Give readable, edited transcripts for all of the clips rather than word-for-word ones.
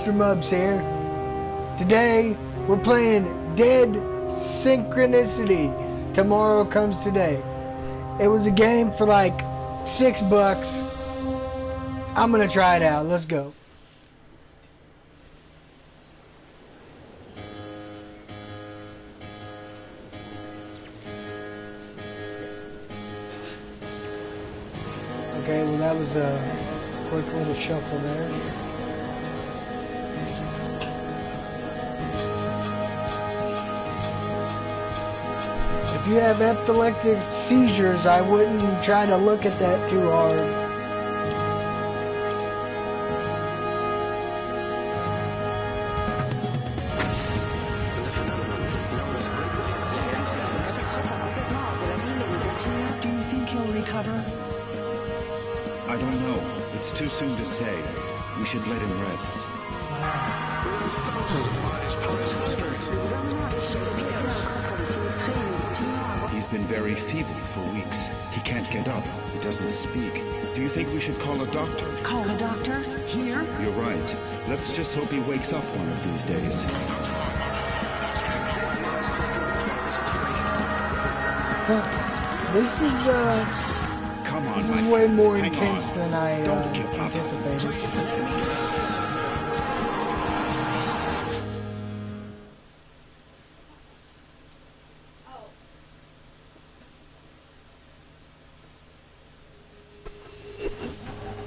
Mr. Mubs here. Today, we're playing Dead Synchronicity. Tomorrow comes today. It was a game for like $6. I'm gonna try it out. Let's go. Okay, well that was a quick little shuffle there. If you have epileptic seizures, I wouldn't try to look at that too hard. Do you think he'll recover? I don't know. It's too soon to say. We should let him rest. He's been very feeble for weeks. He can't get up. He doesn't speak. Do you think we should call a doctor? Call a doctor? Here? You're right. Let's just hope he wakes up one of these days. This is Come on, this my is way friend. more Hang intense on. than I Don't give up. anticipated.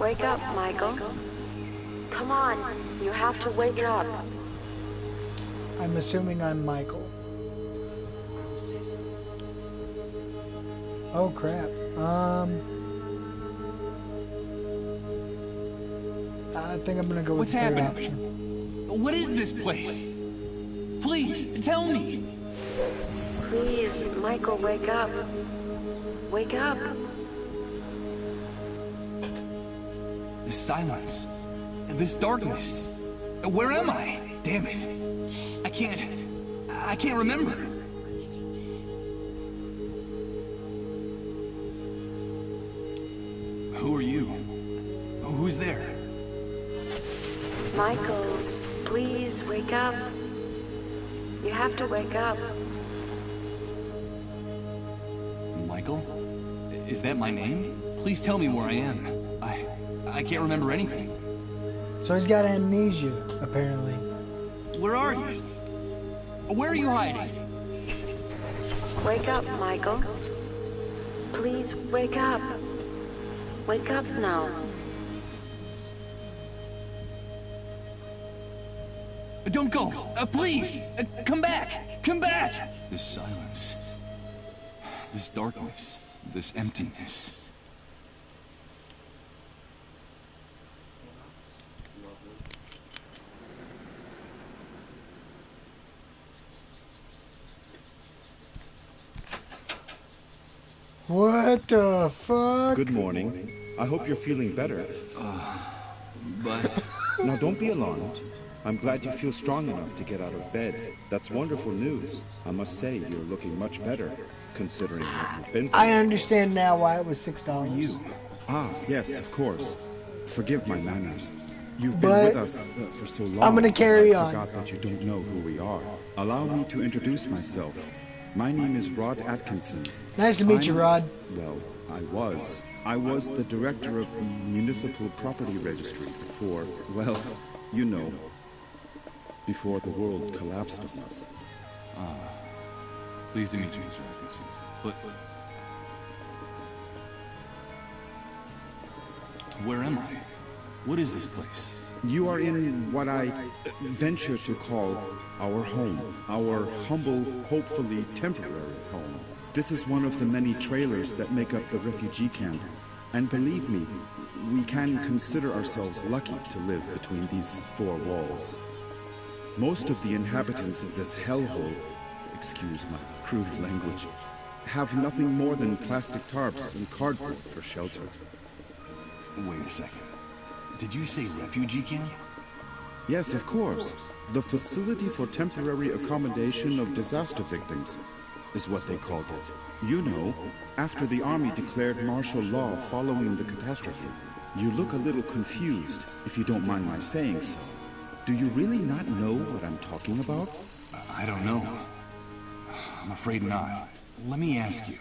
Wake up, Michael. Come on, you have to wake up. I'm assuming I'm Michael. Oh crap. I think I'm gonna go with What's the third happening? option. What is this place? Please, tell me. Please, Michael, wake up. Wake up. This silence. This darkness. Where am I? Damn it. I can't remember. Who are you? Who's there? Michael, please wake up. You have to wake up. Michael? Is that my name? Please tell me where I am. I can't remember anything. So he's got amnesia, apparently. Where are you? Where are you hiding? Wake up, Michael. Please wake up. Wake up now. Don't go! Please! Come back! Come back! This silence. This darkness. This emptiness. What the fuck? Good morning. I hope you're feeling better. But... Now don't be alarmed. I'm glad you feel strong enough to get out of bed. That's wonderful news. I must say, you're looking much better, considering what you've been through. I understand now why it was $6. you? Ah, yes, of course. Forgive my manners. You've been But with us for so long. I'm gonna carry I on. forgot that you don't know who we are. Allow me to introduce myself. My name is Rod Atkinson. Nice to meet you, Rod. Well, I was the director of the Municipal Property Registry before, well, you know, before the world collapsed on us. Pleased to meet you, Mr. Atkinson. But... where am I? What is this place? You are in what I venture to call our home. Our humble, hopefully temporary home. This is one of the many trailers that make up the refugee camp. And believe me, we can consider ourselves lucky to live between these four walls. Most of the inhabitants of this hellhole, excuse my crude language, have nothing more than plastic tarps and cardboard for shelter. Wait a second. Did you say refugee camp? Yes, of course. The Facility for Temporary Accommodation of Disaster Victims is what they called it. You know, after the army declared martial law following the catastrophe. You look a little confused, if you don't mind my saying so. Do you really not know what I'm talking about? I don't know. I'm afraid not. Let me ask you.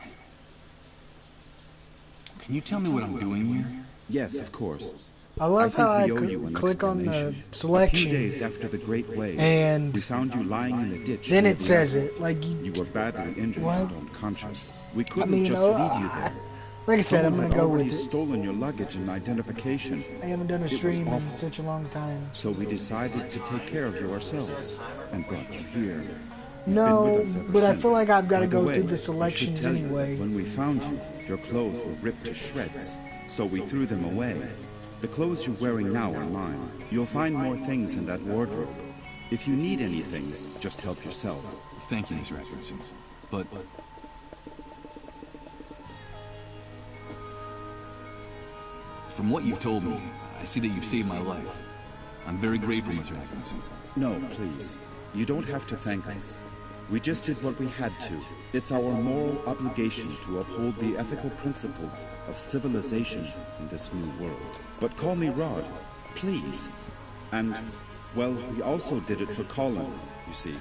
Can you tell me what I'm doing here? Yes, of course. I love how I we owe you an click on the explanation. selection. A few days after the Great Wave, and we found you lying in a ditch. then near it the says airport. it like You were badly injured What? and unconscious. We I couldn't mean, just leave you there. like I said, I'm Someone gonna had go already with it. stolen your luggage and identification. I haven't done a It was stream in awful. such a long time. So we decided to take care of you ourselves and brought you here. You've No, been with us ever but I since. feel like I've got to By the go way, through the I should selections tell you that anyway. when we found you, your clothes were ripped to shreds, so we threw them away. The clothes you're wearing now are mine. You'll find more things in that wardrobe. If you need anything, just help yourself. Thank you, Mr. Atkinson. But... from what you've told me, I see that you've saved my life. I'm very grateful, Mr. Atkinson. No, please. You don't have to thank us. We just did what we had to. It's our moral obligation to uphold the ethical principles of civilization in this new world. But call me Rod, please. And, well, we also did it for Colin, you see.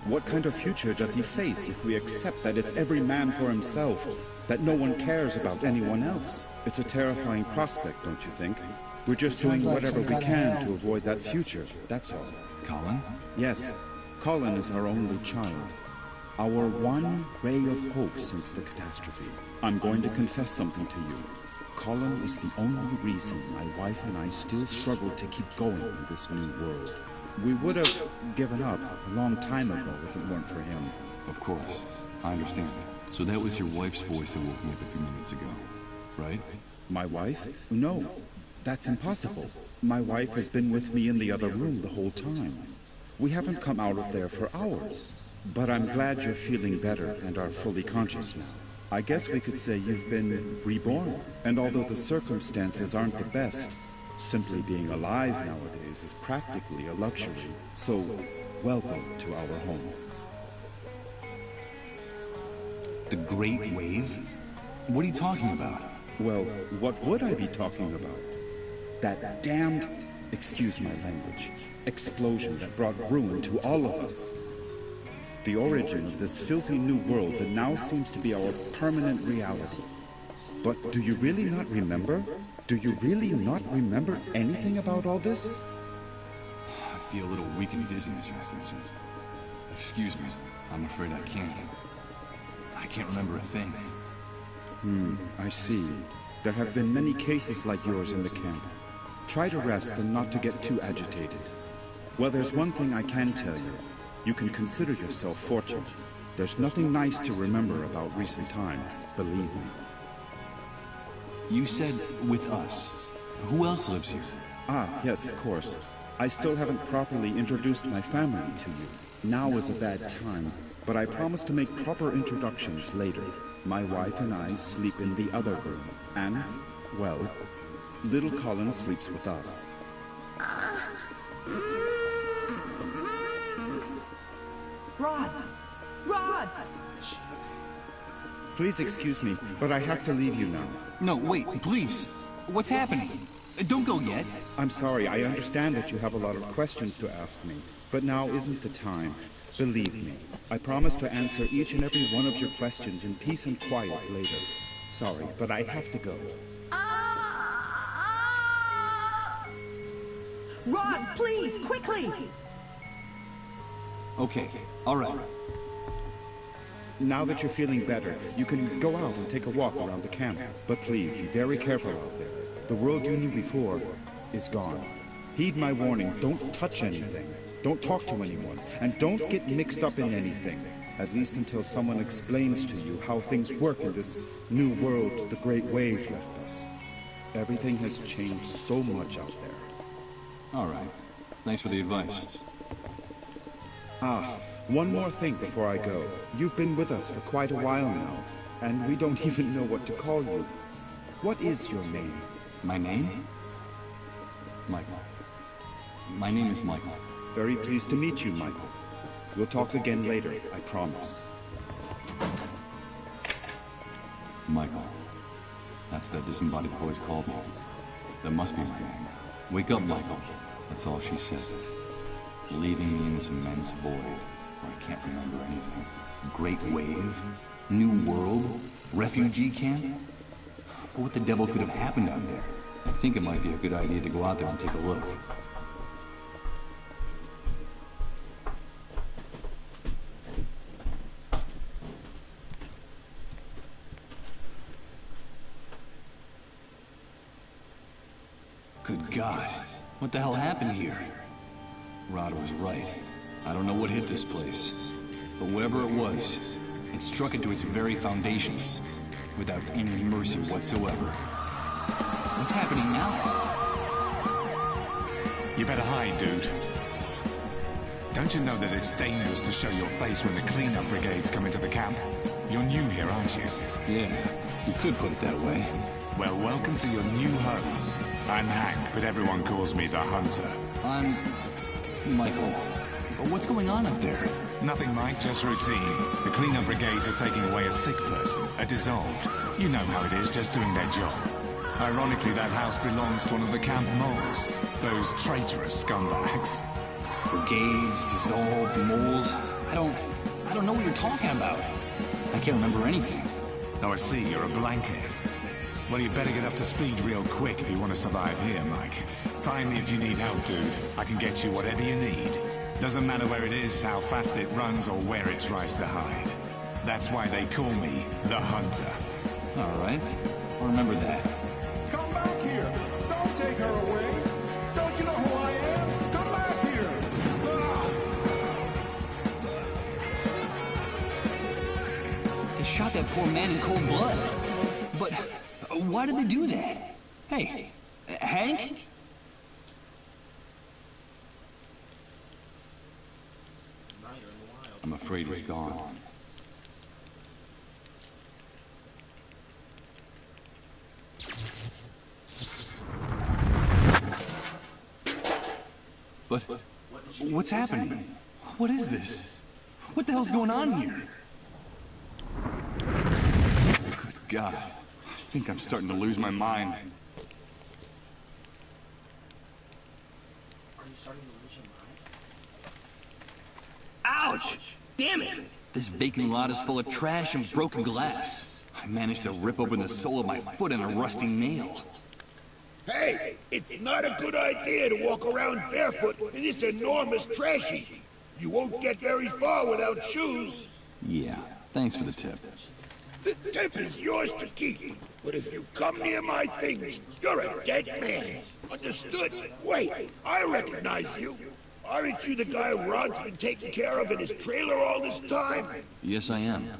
What kind of future does he face if we accept that it's every man for himself, that no one cares about anyone else? It's a terrifying prospect, don't you think? We're just doing whatever we can to avoid that future, that's all. Colin? Yes, Colin is our only child. Our one ray of hope since the catastrophe. I'm going to confess something to you. Colin is the only reason my wife and I still struggle to keep going in this new world. We would have given up a long time ago if it weren't for him. Of course. I understand. So that was your wife's voice that woke me up a few minutes ago, right? My wife? No, that's impossible. My wife has been with me in the other room the whole time. We haven't come out of there for hours. But I'm glad you're feeling better and are fully conscious now. I guess we could say you've been reborn. And although the circumstances aren't the best, simply being alive nowadays is practically a luxury. So, welcome to our home. The Great Wave? What are you talking about? Well, what would I be talking about? That damned, excuse my language, explosion that brought ruin to all of us. The origin of this filthy new world that now seems to be our permanent reality. But do you really not remember? Do you really not remember anything about all this? I feel a little weak and dizzy, Mr. Atkinson. Excuse me. I'm afraid I can't. I can't remember a thing. I see. There have been many cases like yours in the camp. Try to rest and not to get too agitated. Well, there's one thing I can tell you. You can consider yourself fortunate. There's nothing nice to remember about recent times, believe me. You said with us. Who else lives here? Ah, yes, of course. I still haven't properly introduced my family to you. Now is a bad time, but I promise to make proper introductions later. My wife and I sleep in the other room, and, well, little Colin sleeps with us. Rod! Rod! Please excuse me, but I have to leave you now. No, wait, please. What's happening? Don't go yet. I'm sorry, I understand that you have a lot of questions to ask me, but now isn't the time. Believe me, I promise to answer each and every one of your questions in peace and quiet later. Sorry, but I have to go. Rod, please, quickly! Okay, all right. Now that you're feeling better, you can go out and take a walk around the camp. But please, be very careful out there. The world you knew before is gone. Heed my warning, don't touch anything. Don't talk to anyone. And don't get mixed up in anything. At least until someone explains to you how things work in this new world the Great Wave left us. Everything has changed so much out there. All right. Thanks for the advice. Ah, one more thing before I go. You've been with us for quite a while now, and we don't even know what to call you. What is your name? My name? Michael. My name is Michael. Very pleased to meet you, Michael. We'll talk again later, I promise. Michael. That's what that disembodied voice called me. That must be my name. Wake up, Michael. That's all she said. leaving me in this immense void where I can't remember anything. Great wave? New world? Refugee camp? But what the devil could have happened out there? I think it might be a good idea to go out there and take a look. Good God, what the hell happened here? Rod was right. I don't know what hit this place, but whatever it was, it struck into its very foundations, without any mercy whatsoever. What's happening now? You better hide, dude. Don't you know that it's dangerous to show your face when the cleanup brigades come into the camp? You're new here, aren't you? Yeah, you could put it that way. Well, welcome to your new home. I'm Hank, but everyone calls me the Hunter. I'm... Michael. But what's going on up there? Nothing, Mike, just routine. The cleanup brigades are taking away a sick person, a dissolved. You know how it is, just doing their job. Ironically, that house belongs to one of the camp moles. Those traitorous scumbags. Brigades, dissolved, moles... I don't know what you're talking about. I can't remember anything. Oh, I see, you're a blankhead. Well, you better get up to speed real quick if you want to survive here, Mike. Find me if you need help, dude. I can get you whatever you need. Doesn't matter where it is, how fast it runs, or where it tries to hide. That's why they call me the Hunter. All right. I'll remember that. Come back here! Don't take her away! Don't you know who I am? Come back here! They shot that poor man in cold blood. But why did they do that? Hey, Hank? I'm afraid he's gone. But what's happening? What is this? What the hell's going on here? Good God. I think I'm starting to lose my mind. Are you starting to lose your mind? Ouch! Damn it! This vacant lot is full of trash and broken glass. I managed to rip open the sole of my foot in a rusty nail. Hey, it's not a good idea to walk around barefoot in this enormous trash heap. You won't get very far without shoes. Yeah, thanks for the tip. The tip is yours to keep, but if you come near my things, you're a dead man. Understood? Wait, I recognize you. Aren't you the guy Rod's been taking care of in his trailer all this time? Yes, I am.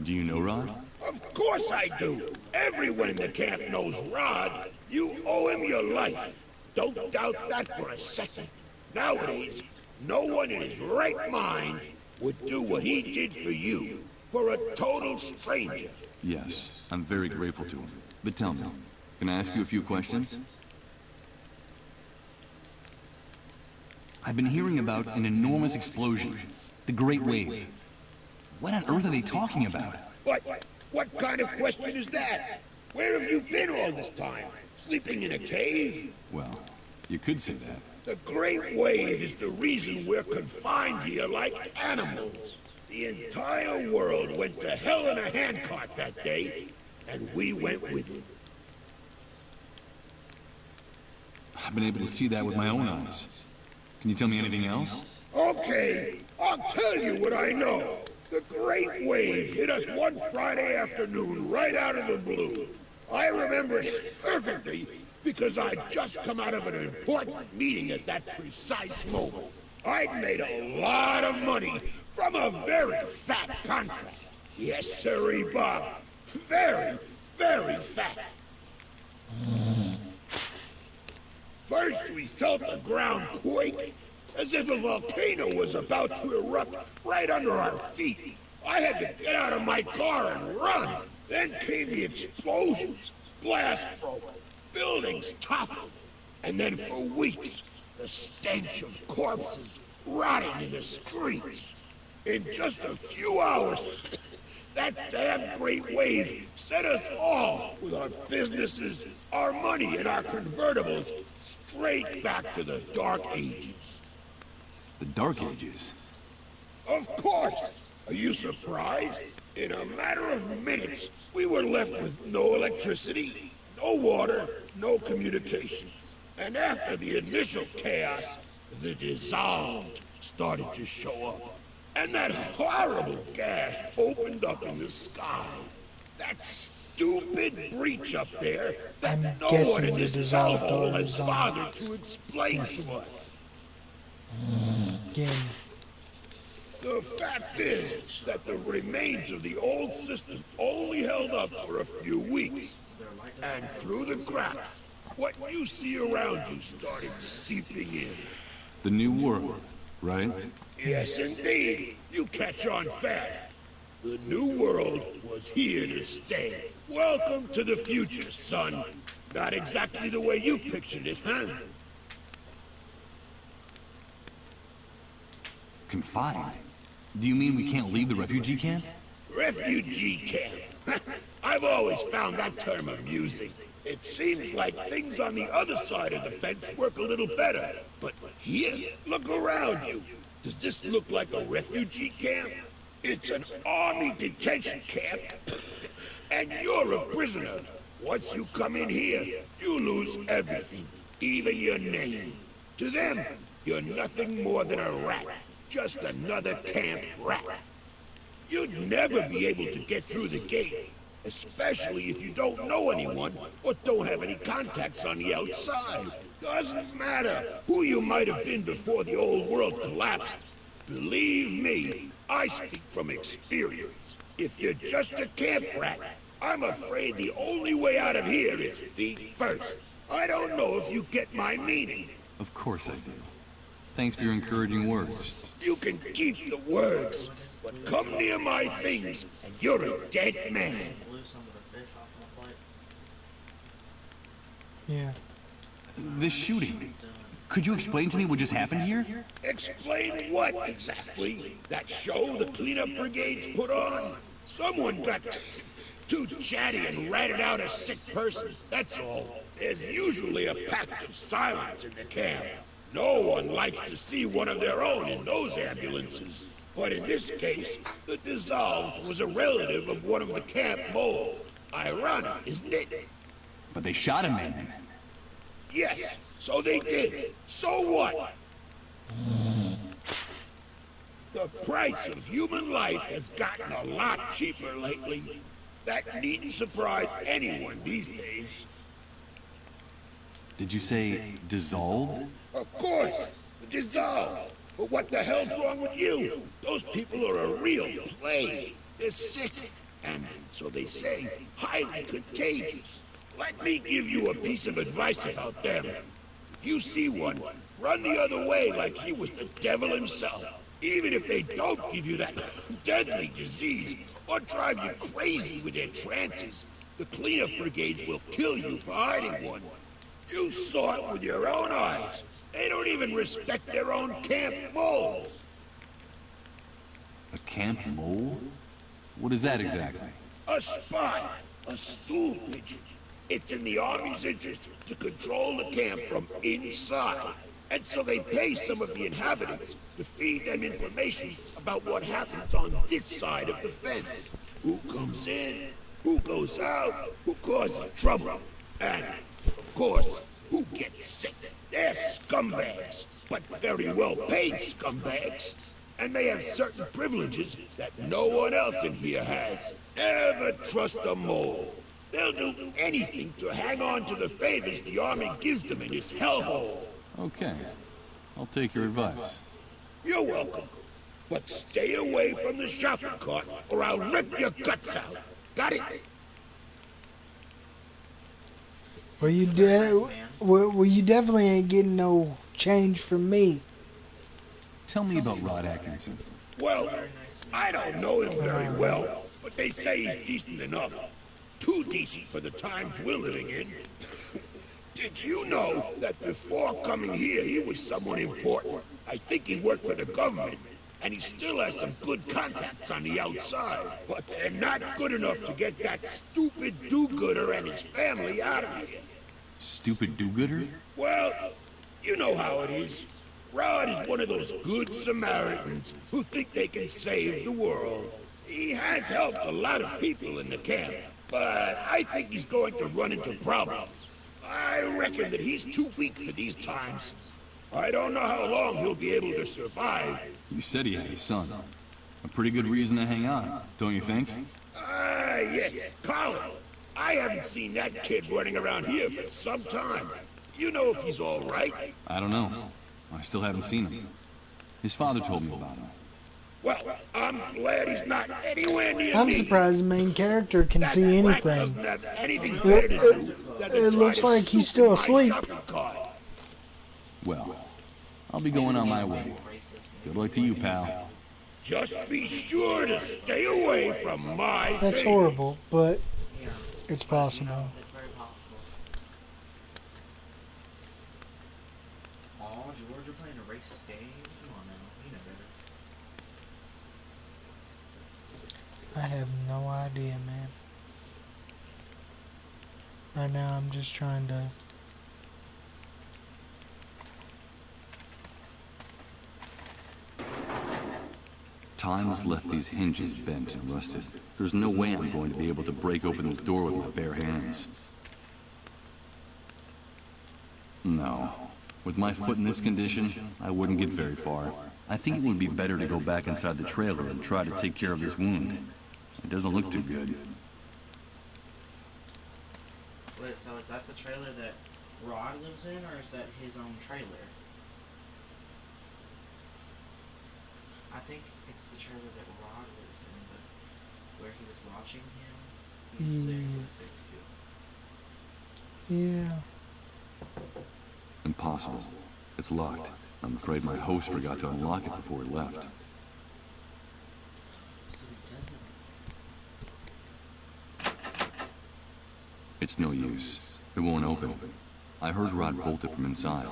Do you know Rod? Of course I do. Everyone in the camp knows Rod. You owe him your life. Don't doubt that for a second. Nowadays, no one in his right mind would do what he did for you, for a total stranger. Yes, I'm very grateful to him. But tell me, can I ask you a few questions? I've been hearing about an enormous explosion, the Great Wave. What on earth are they talking about? What kind of question is that? Where have you been all this time? Sleeping in a cave? Well, you could say that. The Great Wave is the reason we're confined here like animals. The entire world went to hell in a handcart that day, and we went with it. I've been able to see that with my own eyes. Can you tell me anything else? Okay, I'll tell you what I know. The Great Wave hit us one Friday afternoon right out of the blue. I remember it perfectly because I'd just come out of an important meeting at that precise moment. I'd made a lot of money from a very fat contract. Yes, sirree, Bob. Very, very fat. First, we felt the ground quake, as if a volcano was about to erupt right under our feet. I had to get out of my car and run. Then came the explosions. Glass broke. Buildings toppled. And then for weeks, the stench of corpses rotting in the streets. In just a few hours, that damn Great Wave set us all, with our businesses, our money, and our convertibles, straight back to the Dark Ages. The Dark Ages? Of course! Are you surprised? In a matter of minutes, we were left with no electricity, no water, no communications. And after the initial chaos, the dissolved started to show up. And that horrible gash opened up in the sky. That stupid breach up there that I'm no guessing one in the this dissolved hellhole are has zombies. bothered to explain to us. Again. The fact is that the remains of the old system only held up for a few weeks. And through the cracks, what you see around you started seeping in. The New World, right? Yes, indeed. You catch on fast. The New World was here to stay. Welcome to the future, son. Not exactly the way you pictured it, huh? Confined? Do you mean we can't leave the refugee camp? Refugee camp. I've always found that term amusing. It seems like things on the other side of the fence work a little better. But here, look around you. Does this look like a refugee camp? It's an army detention camp. And you're a prisoner. Once you come in here, you lose everything, even your name. To them, you're nothing more than a rat. Just another camp rat. You'd never be able to get through the gate, especially if you don't know anyone or don't have any contacts on the outside. Doesn't matter who you might have been before the old world collapsed. Believe me, I speak from experience. If you're just a camp rat, I'm afraid the only way out of here is feet first. I don't know if you get my meaning. Of course I do. Thanks for your encouraging words. You can keep the words, but come near my things and you're a dead man. Yeah. This shooting. Could you explain to me what just happened here? Explain what exactly? That show the cleanup brigades put on? Someone got too chatty and ratted out a sick person, that's all. There's usually a pact of silence in the camp. No one likes to see one of their own in those ambulances. But in this case, the dissolved was a relative of one of the camp moles. Ironic, isn't it? But they shot a man. Yes, so they did. So what? The price of human life has gotten a lot cheaper lately. That needn't surprise anyone these days. Did you say dissolved? Of course, dissolved. But what the hell's wrong with you? Those people are a real plague. They're sick, and, so they say, highly contagious. Let me give you a piece of advice about them. If you see one, run the other way like he was the devil himself. Even if they don't give you that deadly disease or drive you crazy with their trances, the cleanup brigades will kill you for hiding one. You saw it with your own eyes. They don't even respect their own camp moles. A camp mole? What is that exactly? A spy. A stool pigeon. It's in the Army's interest to control the camp from inside. And so they pay some of the inhabitants to feed them information about what happens on this side of the fence. Who comes in, who goes out, who causes trouble, and, of course, who gets sick. They're scumbags, but very well-paid scumbags. And they have certain privileges that no one else in here has. Never trust a mole. They'll do anything to hang on to the favors the Army gives them in this hellhole. Okay. I'll take your advice. You're welcome. But stay away from the shopping cart or I'll rip your guts out. Got it? Well, you definitely ain't getting no change from me. Tell me about Rod Atkinson. Well, I don't know him very well, but they say he's decent enough. Too decent for the times we're living in. Did you know that before coming here, he was someone important? I think he worked for the government, and he still has some good contacts on the outside. But they're not good enough to get that stupid do-gooder and his family out of here. Stupid do-gooder? Well, you know how it is. Rod is one of those good Samaritans who think they can save the world. He has helped a lot of people in the camp, but I think he's going to run into problems. I reckon that he's too weak for these times. I don't know how long he'll be able to survive. You said he had a son. A pretty good reason to hang on, don't you think? Yes, Colin. I haven't seen that kid running around here for some time. You know if he's all right? I don't know. I still haven't seen him. His father told me about him. Well, I'm glad he's not anywhere near I'm me. surprised the main character can That see brat anything. doesn't have anything better to do than to It try looks to like he's snoop in still my asleep. shopping cart. Well, I'll be going on my way. Good luck to you, pal. Just be sure to stay away from my That's things. horrible, but Yeah. it's possible. It's very possible. Oh, George, you're playing a racist game? Come on now. You know better. I have no idea, man. Right now, I'm just trying to... Time has left these hinges bent and rusted. There's no way I'm going to be able to break open this door with my bare hands. No. With my foot in this condition, I wouldn't get very far. I think it would be better to go back inside the trailer and try to take care of this wound. It doesn't look too good. Wait, so is that the trailer that Rod lives in, or is that his own trailer? I think it's the trailer that Rod lives in, but where he was watching him, he's there with Yeah. Impossible. It's locked. I'm afraid my host forgot to unlock it before he left. So he doesn't. It's no use. It won't open. I heard Rod bolt it from inside.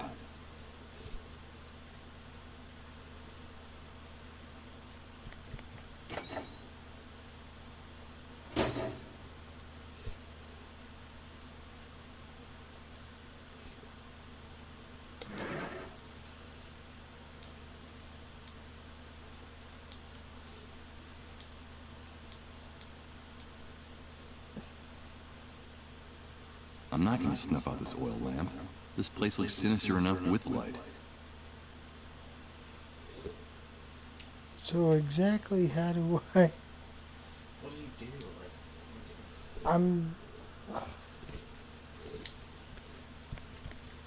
I'm not gonna snuff out this oil lamp. This place looks sinister enough with light. So exactly how do I... What do you do? I'm...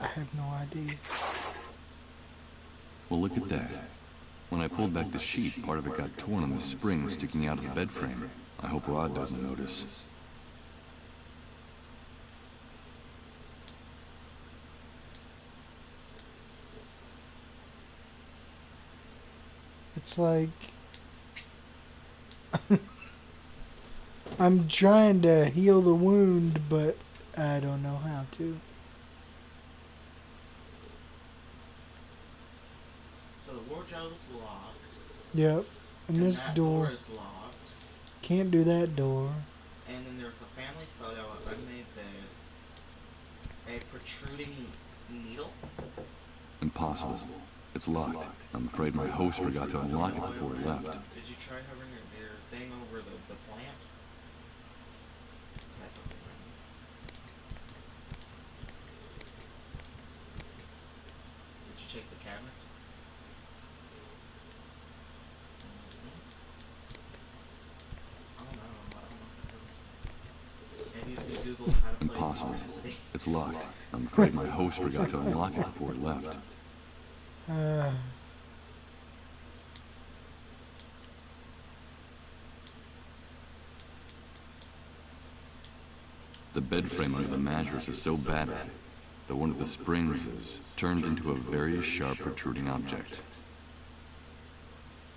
I have no idea. Well, look at that. When I pulled back the sheet, part of it got torn on the spring sticking out of the bed frame. I hope Rod doesn't notice. It's like... I'm trying to heal the wound, but I don't know how to. So the wardrobe's locked. Yep. And this that door... is locked. Can't do that door. And then there's a family photo, an unmade bed, a protruding needle. Impossible. It's locked. I'm afraid my host forgot to unlock it before he left. Did you try hovering your thing over the plant? That don't work. Did you check the cabinet? I don't know. Maybe if you Google how to play Impossible. Synchronicity. It's locked. I'm afraid my host forgot to unlock it before he left. The bed frame under the mattress is so battered that one of the springs is turned into a very sharp protruding object.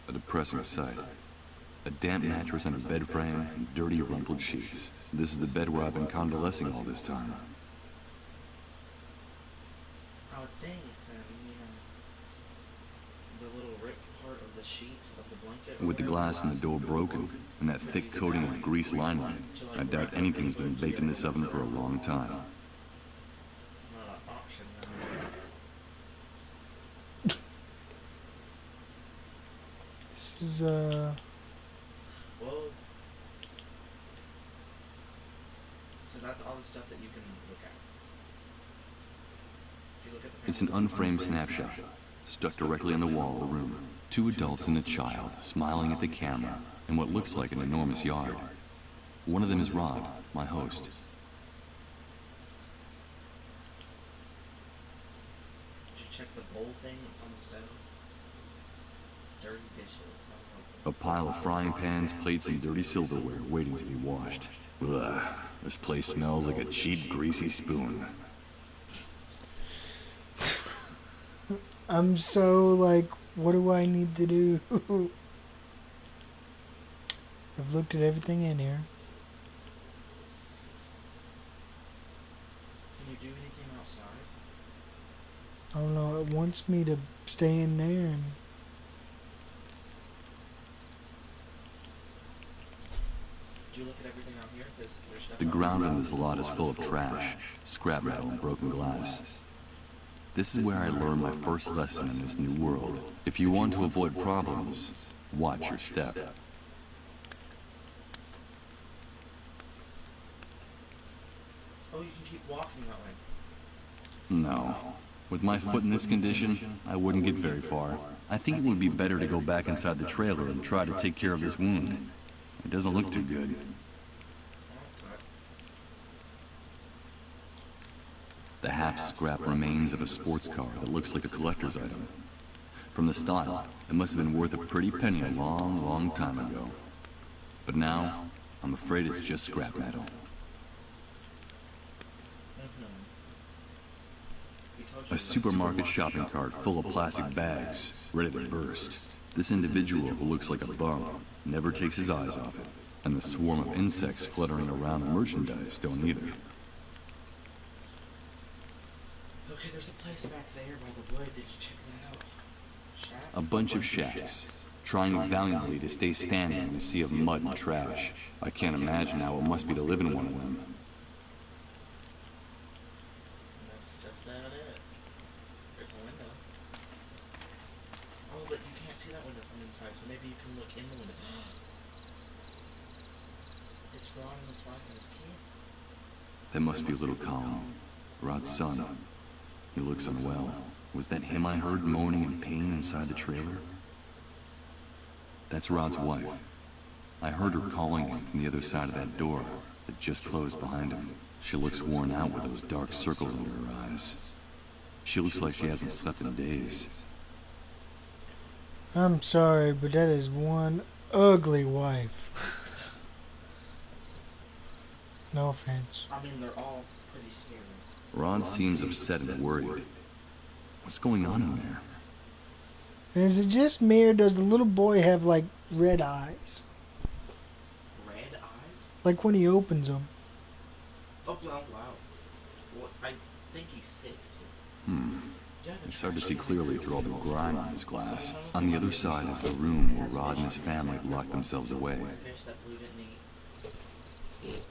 A depressing sight. A damp mattress and a bed frame and dirty rumpled sheets. This is the bed where I've been convalescing all this time. I would think that, the little ripped part of the sheet of the blanket. With the glass in the door broken and that thick coating of grease lining it, I doubt anything's been baked in this oven for a long time. Not an option. This is, Well, so that's all the stuff that you can look at. If you look at the It's an unframed snapshot, stuck directly on the wall of the room. 2 adults and a child smiling at the camera in what looks like an enormous yard. One of them is Rod, my host. Did you check the bowl thing that's on the stove? Dirty dishes. A pile of frying pans, plates, and dirty silverware waiting to be washed. Ugh, this place smells like a cheap, greasy spoon. I'm so like, what do I need to do? I've looked at everything in here. Can you do anything outside? I don't know, it wants me to stay in there and... Do you look at everything out here? There's stuff The out ground in this lot is full of trash, scrap metal, and broken glass. This is where I learned my first lesson in this new world. If you want to avoid problems, watch your step. Oh, you can keep walking that way. No. With my foot in this condition, I wouldn't get very far. I think it would be better to go back inside the trailer and try to take care of this wound. It doesn't look too good. The half-scrap remains of a sports car that looks like a collector's item. From the style, it must have been worth a pretty penny a long, long time ago. But now, I'm afraid it's just scrap metal. A supermarket shopping cart full of plastic bags, ready to burst. This individual who looks like a bum never takes his eyes off it. And the swarm of insects fluttering around the merchandise don't either. Okay, there's a place back there by the wood. Did you check that out? Shack? A bunch of shacks, trying valiantly to stay standing in a sea of mud and trash. I can't imagine how it must be to live in one of them. That's not it. There's a window. Oh, but you can't see that window from inside, so maybe you can look in the window. It's Ron and his wife and his kid. That must be little Colin, Rod's son. He looks unwell. Was that him I heard moaning in pain inside the trailer? That's Rod's wife. I heard her calling him from the other side of that door that just closed behind him. She looks worn out with those dark circles under her eyes. She looks like she hasn't slept in days. I'm sorry, but that is one ugly wife. No offense. I mean, they're all pretty scary. Rod seems upset and worried. What's going on in there? Is it just me, or does the little boy have, like, red eyes? Red eyes? Like when he opens them. Oh, wow. Well, I think he's sick. It's hard to see clearly through all the grime on this glass. On the other side is the room where Rod and his family locked themselves away. Fish that we didn't eat.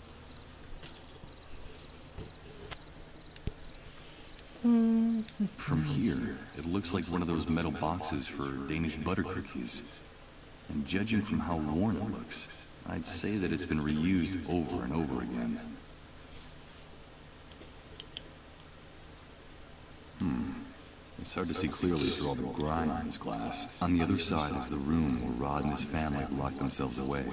From here, it looks like one of those metal boxes for Danish butter cookies. And judging from how worn it looks, I'd say that it's been reused over and over again. It's hard to see clearly through all the grime on this glass. On the other side is the room where Rod and his family locked themselves away.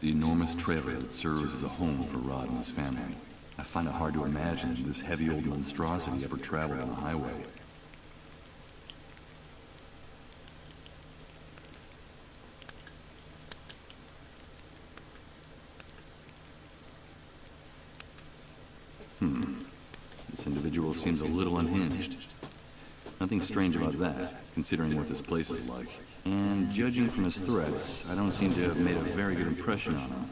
The enormous trailer that serves as a home for Rod and his family. I find it hard to imagine this heavy old monstrosity ever traveled on a highway. This individual seems a little unhinged. Nothing strange about that, considering what this place is like. And judging from his threats, I don't seem to have made a very good impression on him.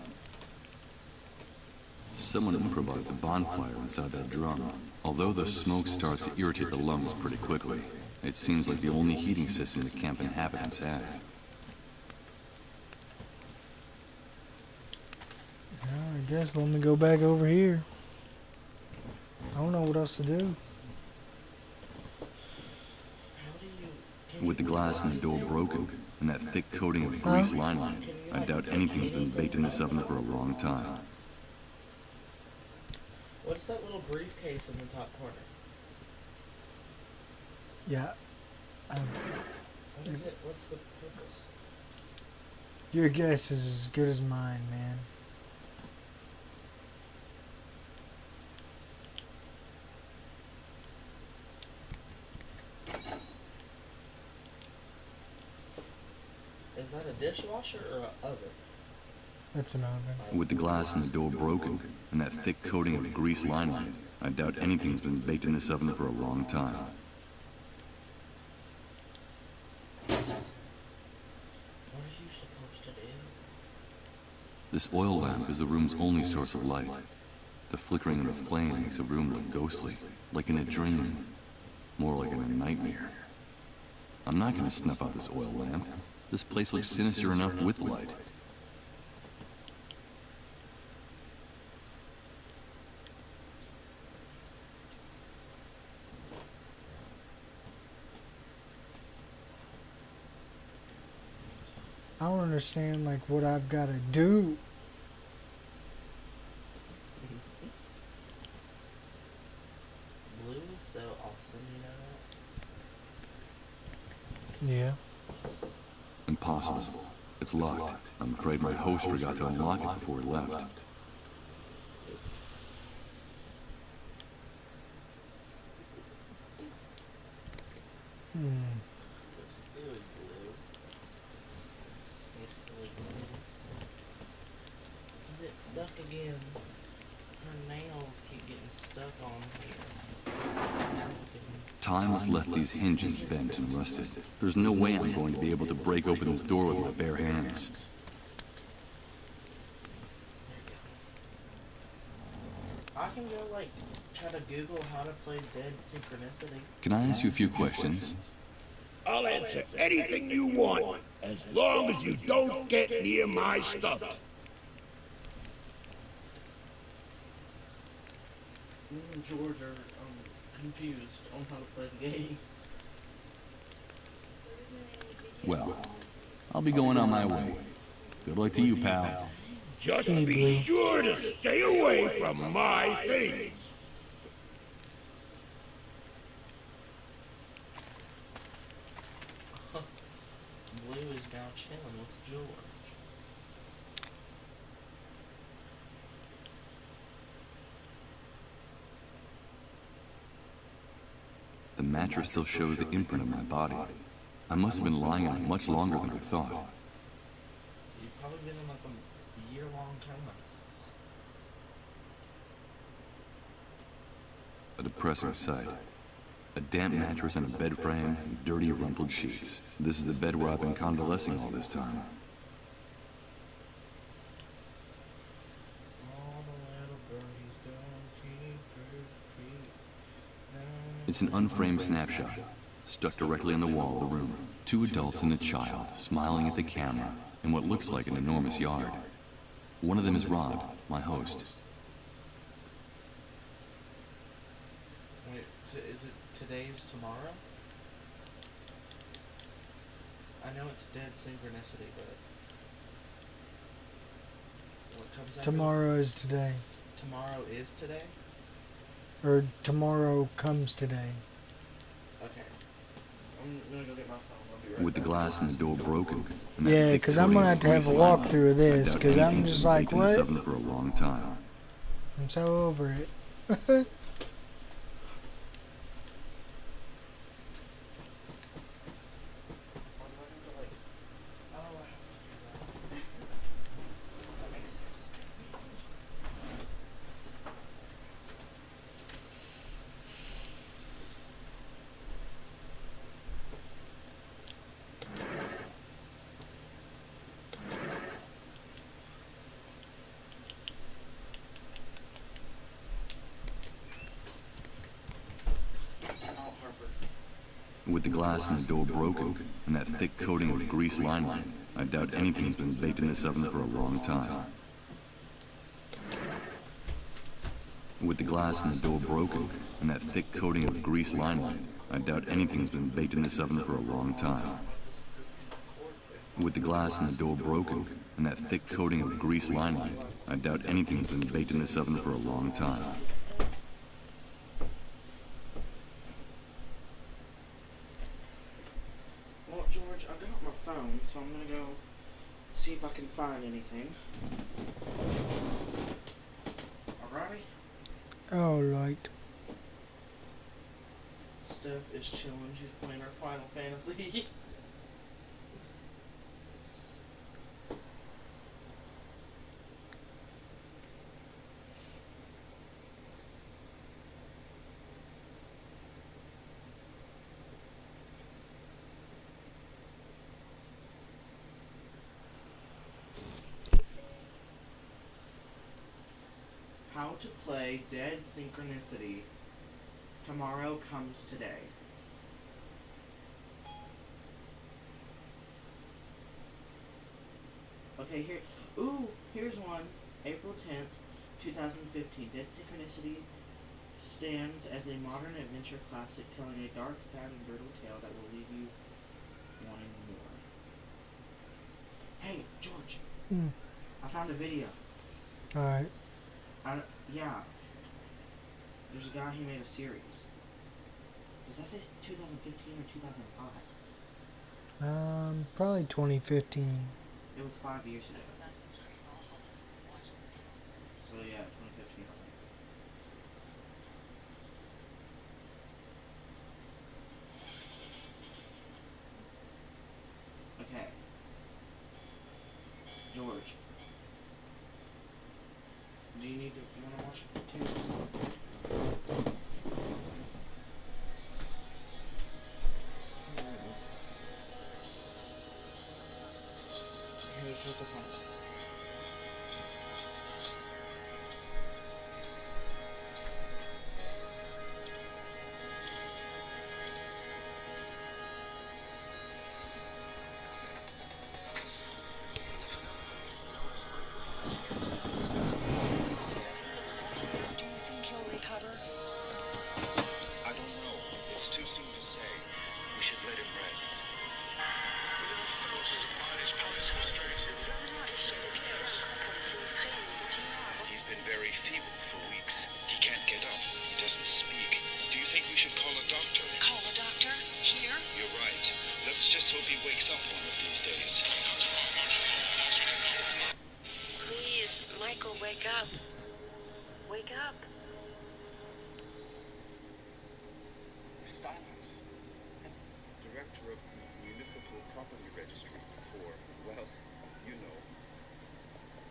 Someone improvised a bonfire inside that drum, although the smoke starts to irritate the lungs pretty quickly. It seems like the only heating system the camp inhabitants have. I guess let me go back over here. I don't know what else to do. With the glass in the door broken, and that thick coating of grease lining it, I doubt anything's been baked in this oven for a long time. What's that little briefcase in the top corner? Yeah. What is it? What's the purpose? Your guess is as good as mine, man. Is that a dishwasher or an oven? That's an oven. With the glass in the door broken, and that thick coating of grease lining it, I doubt anything's been baked in this oven for a long time. What are you supposed to do? This oil lamp is the room's only source of light. The flickering of the flame makes the room look ghostly, like in a dream. More like in a nightmare. I'm not gonna snuff out this oil lamp. This place looks sinister enough with light. I don't understand, like, what I've got to do. Blue is so awesome, you know that? Yeah. Impossible. It's locked. I'm afraid my host forgot to unlock it before he left. Is it stuck again? Her nails keep getting stuck on here. Time has left these hinges bent and rusted. There's no way I'm going to be able to break open this door with my bare hands. I can go, like, try to Google how to play Dead Synchronicity. Can I ask you a few questions? I'll answer anything you want, as long as you don't get near my stuff. Me and George are confused on how to play the game. Well, I'll be going on my way. Good luck to you, pal. Just be sure to stay away from my things. Blue is now chilling with George. The mattress still shows the imprint of my body. I must have been lying on it much longer than I thought. You've probably been in like a year-long coma. A depressing sight. A damp mattress and a bed frame, and dirty, rumpled sheets. This is the bed where I've been convalescing all this time. It's an unframed snapshot, stuck directly on the wall of the room. Two adults and a child, smiling at the camera, in what looks like an enormous yard. One of them is Rod, my host. Wait, is it today's tomorrow? I know it's Dead Synchronicity, but what comes after Tomorrow is today. Tomorrow is today? Or tomorrow comes today. Okay. I'm gonna go get my phone. I'll be right With the back. glass in the door broken, and that Yeah, thick because I'm coating going to of have to have a grease lining it, walkthrough of I this, doubt because I'm anything's just been like, baked in this what? oven for a long time. I'm so over it. With the glass in the door broken, and that thick coating of grease lining it, I doubt anything's been baked in this oven for a long time. With the glass in the door broken, and that thick coating of grease lining it, I doubt anything's been baked in this oven for a long time. With the glass in the door broken, and that thick coating of grease lining it, I doubt anything's been baked in this oven for a long time. Well, George, I got my phone, so I'm gonna go see if I can find anything. Alrighty? Alright. Steph is chilling. She's playing her Final Fantasy. How to play Dead Synchronicity. Tomorrow comes today. Okay, here's one. April 10th, 2015. Dead Synchronicity stands as a modern adventure classic telling a dark, sad, and brutal tale that will leave you wanting more. Hey, George. I found a video. Alright. Yeah. There's a guy who made a series. Does that say 2015 or 2005? Probably 2015. It was 5 years ago. So yeah, 2015. Okay. George. Do you wanna watch TV? Here's the phone. I don't know. It's too soon to say. We should let him rest. He's been very feeble for weeks. He can't get up. He doesn't speak. Do you think we should call a doctor? Call a doctor? Here? You're right. Let's just hope he wakes up one of these days. Please, Michael, wake up. Wake up. Silence. Director of Municipal Property Registry for, well, you know,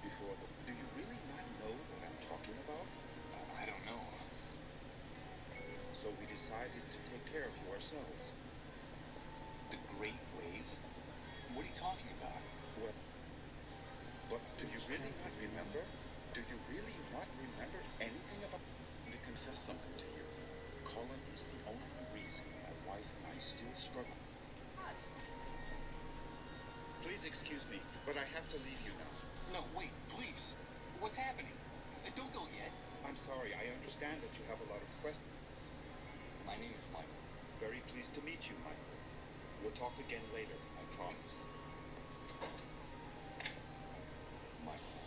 before the... Do you really not know what I'm talking about? I don't know. So we decided to take care of you ourselves. The Great Wave? What are you talking about? Well, but do you really not remember? Do you really not remember anything about... To confess something to you. Colin is the only reason my wife and I still struggle. Please excuse me, but I have to leave you now. No, wait, please. What's happening? Don't go yet. I'm sorry, I understand that you have a lot of questions. My name is Michael. Very pleased to meet you, Michael. We'll talk again later, I promise. Michael.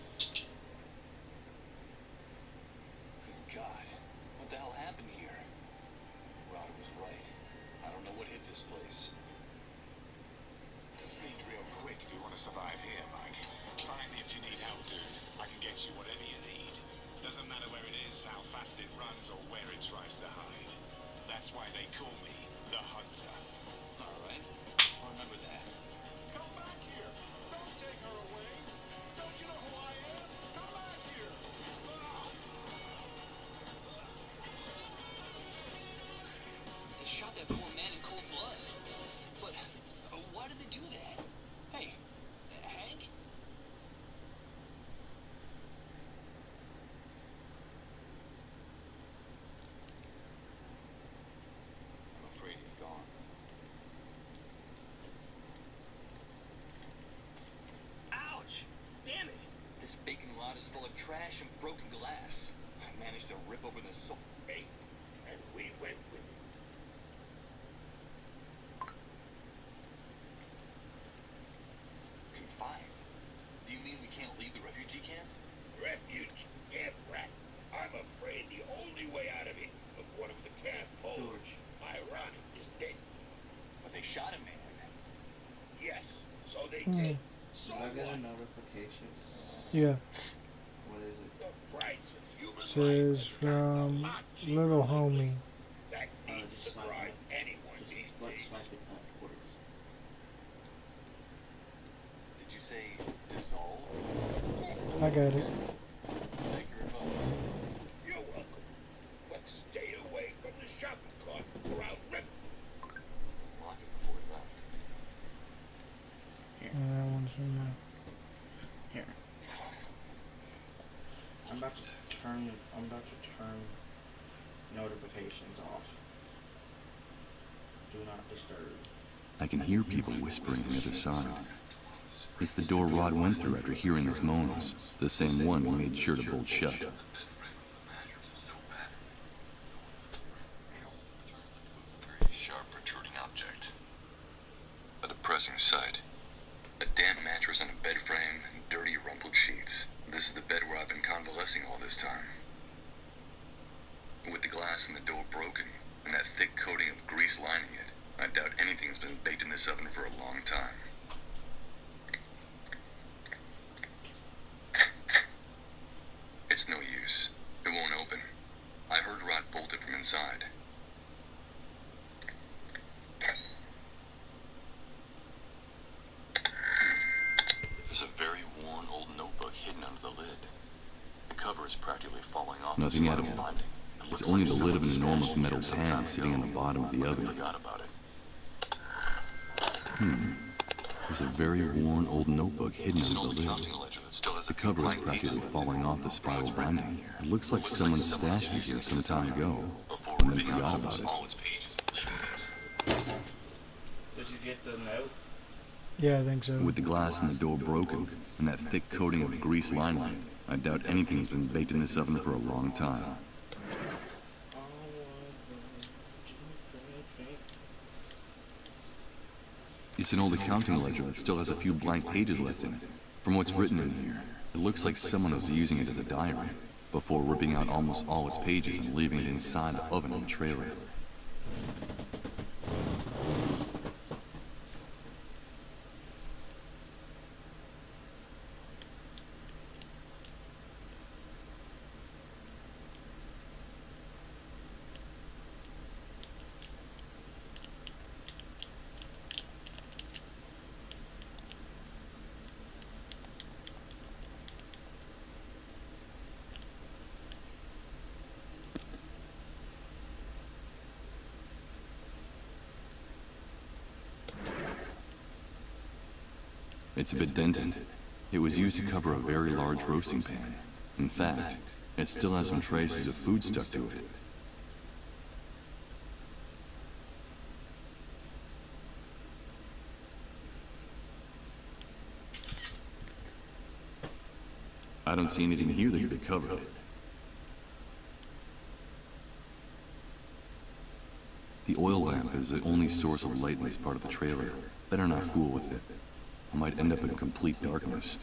Good God. What the hell happened here? Rod was right. I don't know what hit this place. To speed real quick if you want to survive here, Mike. Find me if you need help, dude. I can get you whatever you need. Doesn't matter where it is, how fast it runs, or where it tries to hide. That's why they call me the Hunter. All right. I'll remember that. Come back here! Don't take her away! Don't you know who I am? Come back here! They shot that poor man in cold blood. But why did they do that? Hey, Hank? I'm afraid he's gone. pod is full of trash and broken glass. I managed to rip open the soul. Hey, and we went with it. Confined? Do you mean we can't leave the refugee camp? Refuge camp rat. I'm afraid the only way out of it was one of the camp owners. Ironic, isn't it? But they shot a man. Yes, so they did. So Did I get a what? notification? Yeah. What is it? The price of human Says life has gotten a from lot cheaper Little lately. Homie. That needs Just swipe surprise it. anyone these Just days. swipe it upwards. Did you say dissolve? I got it. Thank your advice. You're welcome. But stay away from the shopping cart or I'll rip. Lock it before we left. That one's from there. Here. I'm about to turn notifications off. Do not disturb. I can hear people whispering on the other side. It's the door Rod went through after hearing those moans, the same one we made sure to bolt shut. Sharp protruding object. A depressing sight. A damp mattress on a bed frame and dirty, rumpled sheets. This is the bed where I've been convalescing all this time. With the glass in the door broken and that thick coating of grease lining it, I doubt anything's been baked in this oven for a long time. It's no use. It won't open. I heard Rod bolt it from inside. There's a very worn old notebook hidden under the lid. The cover is practically falling off. Nothing edible. It's only the lid of an enormous metal pan sitting on the bottom of the oven. Forgot about it. There's a very worn old notebook hidden It's an under old the lid. accounting ledger that still has The a few cover is blank practically pages falling off the spiral binding. It looks like Looks someone like someone stashed it here stashed it some time ago, before and then ripping out forgot almost about it. all its pages. Did you get the note? Yeah, I think so. With the glass in the door broken and that thick coating of grease lining it, I doubt anything's been baked in this oven for a long time. It's an old accounting ledger that still has a few blank pages left in it. From what's written in here, it looks like someone was using it as a diary, before ripping out almost all its pages and leaving it inside the oven in the trailer. It's a bit dented. It was used to cover a very large roasting pan. In fact, it still has some traces of food stuck to it. I don't see anything here that could be covered. The oil lamp is the only source of light in this part of the trailer. Better not fool with it. I might end up in complete darkness.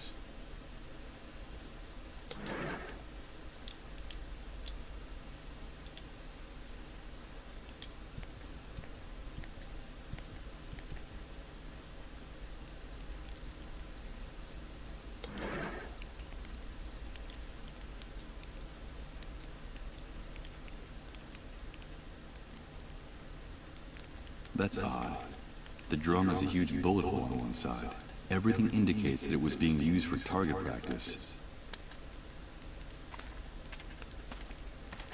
That's odd. The drum has a huge bullet hole on one side. Everything indicates that it was being used for target practice.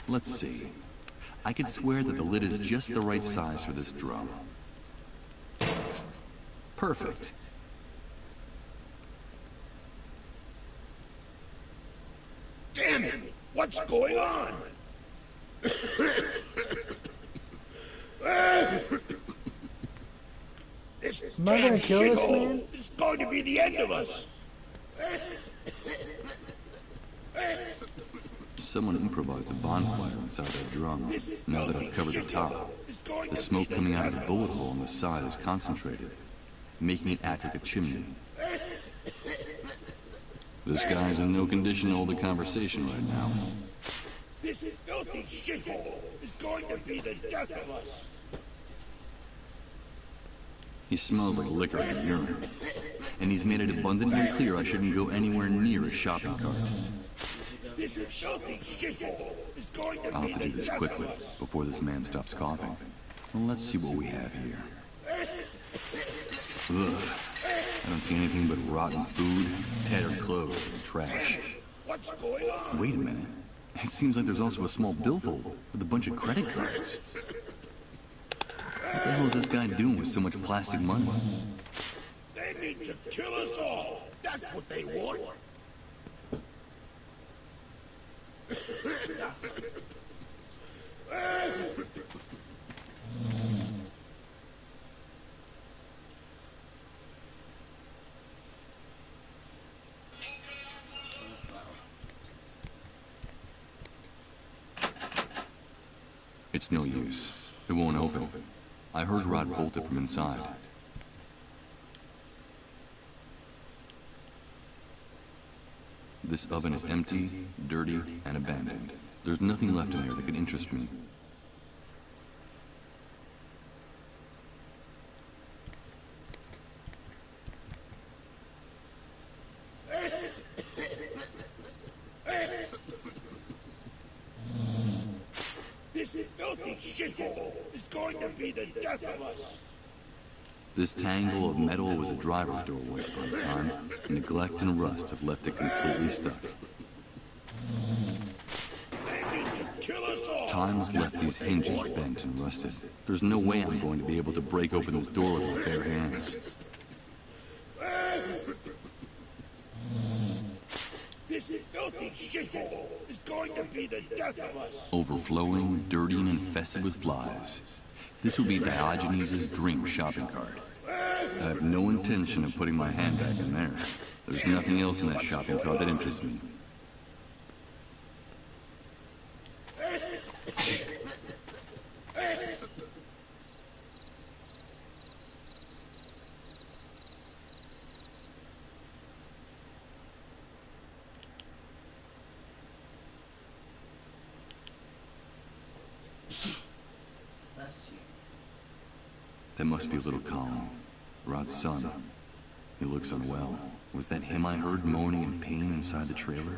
Let's see. I could swear that the lid is just the right size for this drum. Perfect. Damn it! What's going on? This Am I damn gonna kill this shithole man? is going to be the end of us. Someone improvised a bonfire inside that drum. Now that I've covered the top, the smoke coming out of the bullet hole on the side is concentrated, making it act like a chimney. This guy's in no condition to hold a conversation right now. This filthy shithole is going to be the death of us. He smells like liquor and urine, and he's made it abundantly clear I shouldn't go anywhere near his shopping cart. This filthy shithole is going to I'll be have the to do this death quickly, of us. before this man stops coughing. Well, let's see what we have here. Ugh. I don't see anything but rotten food, tattered clothes, and trash. What's going on? Wait a minute. It seems like there's also a small billfold with a bunch of credit cards. What the hell is this guy doing with so much plastic money? They need to kill us all. That's what they want. It's no use. It won't open. I heard Rod bolt it from inside. This oven is empty, dirty, and abandoned. There's nothing left in there that could interest me. This filthy shithole is going to be the death of us. This tangle of metal was a driver's door once upon a time. Neglect and rust have left it completely stuck. They need to kill us all. Time has left these hinges bent and rusted. There's no way I'm going to be able to break open this door with my bare hands. This filthy shithole is going to be the death of us. Overflowing, dirty, and infested with flies. This will be Diogenes' dream shopping cart. I have no intention of putting my hand back in there. There's nothing else in that shopping cart that interests me. That must be little Colin, Rod's son. He looks unwell. Was that him I heard moaning in pain inside the trailer?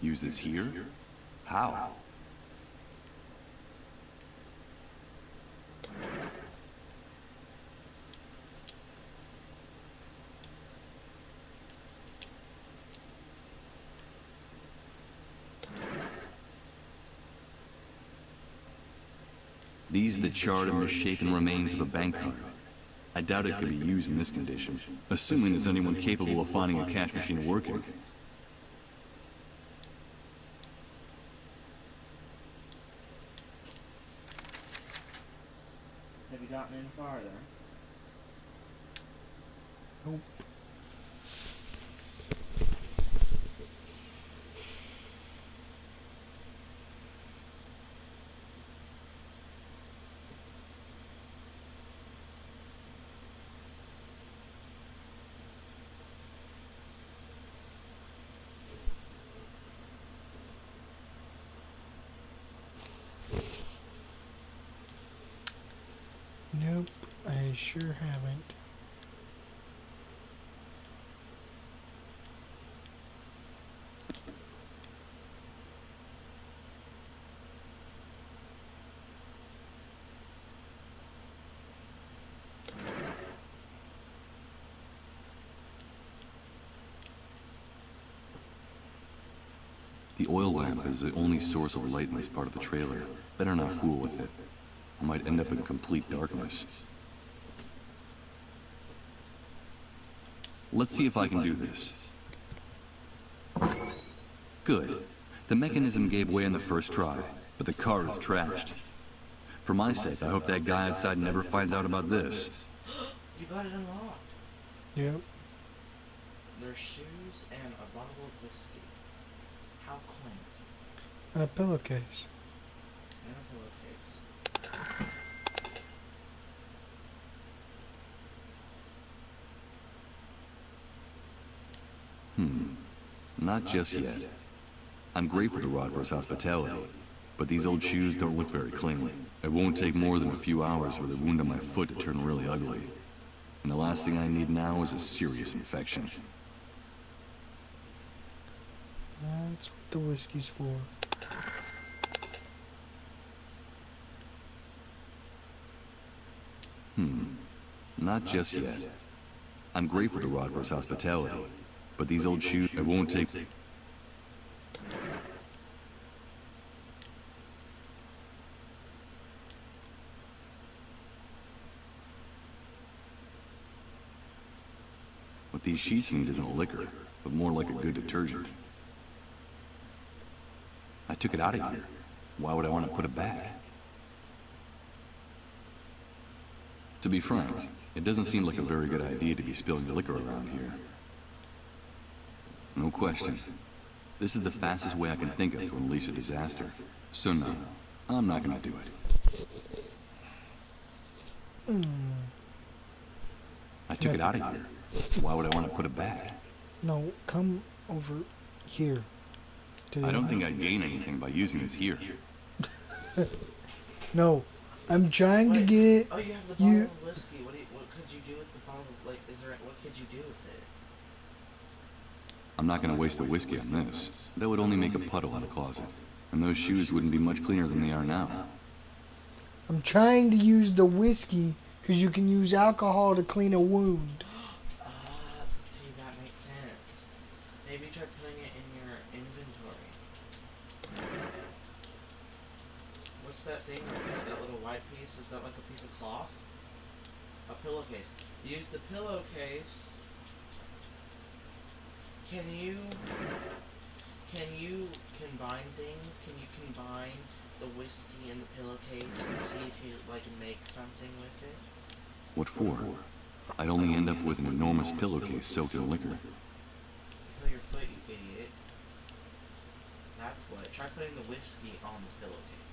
Use this here? How? These are the charred and misshapen remains of a bank card. I doubt it could be used in this condition, assuming there's anyone capable of finding a cash machine working. Have you gotten any farther? Nope. Nope, I sure haven't. The oil lamp is the only source of light in this part of the trailer. Better not fool with it. I might end up in complete darkness. Let's see if I can do this. Good. The mechanism gave way on the first try, but the car is trashed. For my sake, I hope that guy outside never finds out about this. You got it unlocked. Yep. There's shoes and a bottle of whiskey. How quaint. And a pillowcase. And a pillowcase. Not just yet. I'm grateful to Rod for his hospitality, but these old shoes don't look very clean. It won't take more than a few hours for the wound on my foot to turn really ugly. And the last thing I need now is a serious infection. That's what the whiskey's for. Not just yet. I'm grateful to Rod for his hospitality, but these old shoes, it won't take... What these sheets need isn't liquor, but more like a good detergent. I took it out of here. Why would I want to put it back? To be frank, it doesn't seem like a very good idea to be spilling liquor around here. No question. This is the fastest way I can think of to unleash a disaster. So no, I'm not gonna do it. I took it out of here. Why would I want to put it back? No, come over here. I don't think I'd gain anything by using this here. No, I'm trying to get Oh, you have the bottle of whiskey. What could you do with the bottle of, like, what could you do with it? I'm not gonna waste the whiskey on this. That would only make a puddle in the closet. And those shoes wouldn't be much cleaner than they are now. I'm trying to use the whiskey because you can use alcohol to clean a wound. See, that makes sense. Maybe try putting it in your inventory. What's that thing? That little white piece? Is that like a piece of cloth? A pillowcase. Use the pillowcase. Can you combine things? Can you combine the whiskey and the pillowcase and see if you make something with it? What for? I'd only end up with an enormous pillowcase soaked in liquor. Kill your foot, you idiot. That's what. Try putting the whiskey on the pillowcase.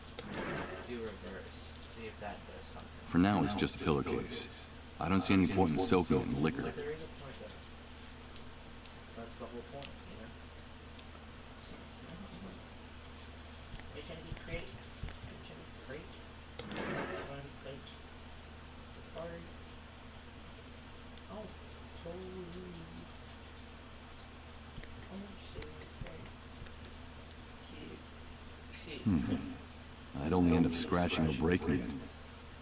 Do reverse. See if that does something. For now, it's just a pillowcase. I don't see any point in soaking it in liquor. But there is a point though. That's the whole point, you know? Are you trying to be creative? Are you trying to be creative? Sorry. Oh, totally. I'd only end up scratching or breaking it.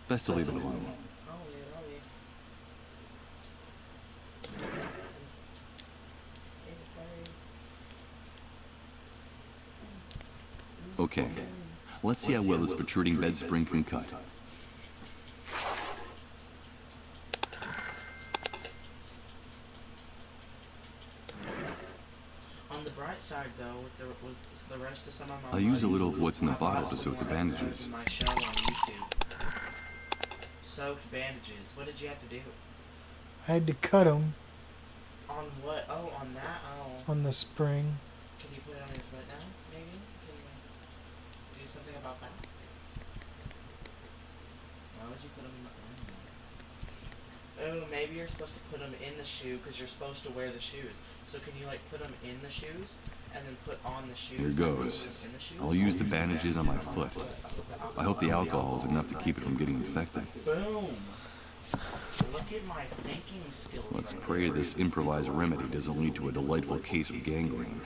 Best to leave it alone. Okay, let's see how well this protruding bed spring can cut. On the bright side, though, with the rest of some of my I'll use a little of what's in the bottle to soak the bandages. My show on YouTube. Soaked bandages. What did you have to do? I had to cut them. On what? Oh, on that? Oh. On the spring. Can you put it on your foot now, maybe? Can you do something about that? Why would you put them in the... Oh, maybe you're supposed to put them in the shoe because you're supposed to wear the shoes. So can you, put them in the shoes and then put on the shoes? Here goes. I'll use the bandages on my foot. I hope the alcohol is enough to keep it from getting infected. Boom! Look at my thinking skills. Let's pray this improvised remedy doesn't lead to a delightful case of gangrene.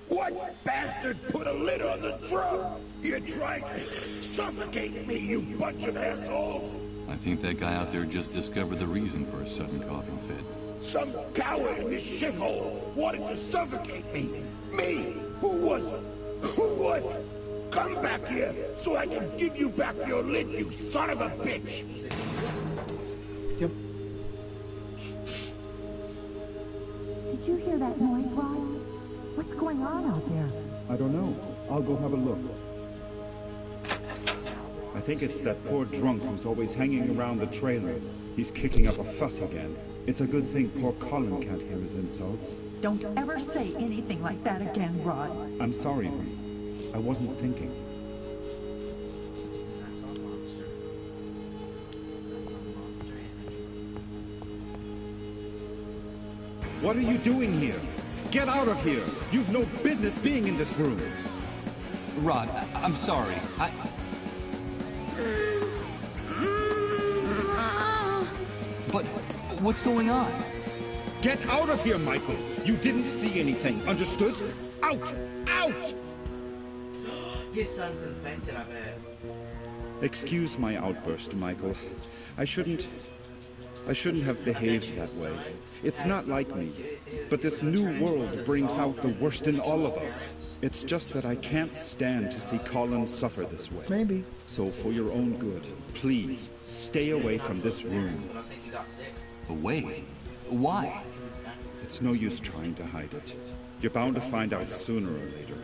What bastard put a lid on the drum? You tried to suffocate me, you bunch of assholes! I think that guy out there just discovered the reason for a sudden coughing fit. Some coward in this shithole wanted to suffocate me. Me! Who was it? Who was it? Come back here so I can give you back your lid, you son of a bitch! Yep. Did you hear that noise, Rod? What's going on out there? I don't know. I'll go have a look. I think it's that poor drunk who's always hanging around the trailer. He's kicking up a fuss again. It's a good thing poor Colin can't hear his insults. Don't ever say anything like that again, Rod. I'm sorry, Ray. I wasn't thinking. What are you doing here? Get out of here! You've no business being in this room! Rod, I'm sorry. But what's going on? Get out of here, Michael! You didn't see anything, understood? Out! Out! His son's infected, I bet. Excuse my outburst, Michael. I shouldn't have behaved that way. It's not like me. But this new world brings out the worst in all of us. It's just that I can't stand to see Colin suffer this way. Maybe. So for your own good, please, stay away from this room. Away? Why? It's no use trying to hide it. You're bound to find out sooner or later.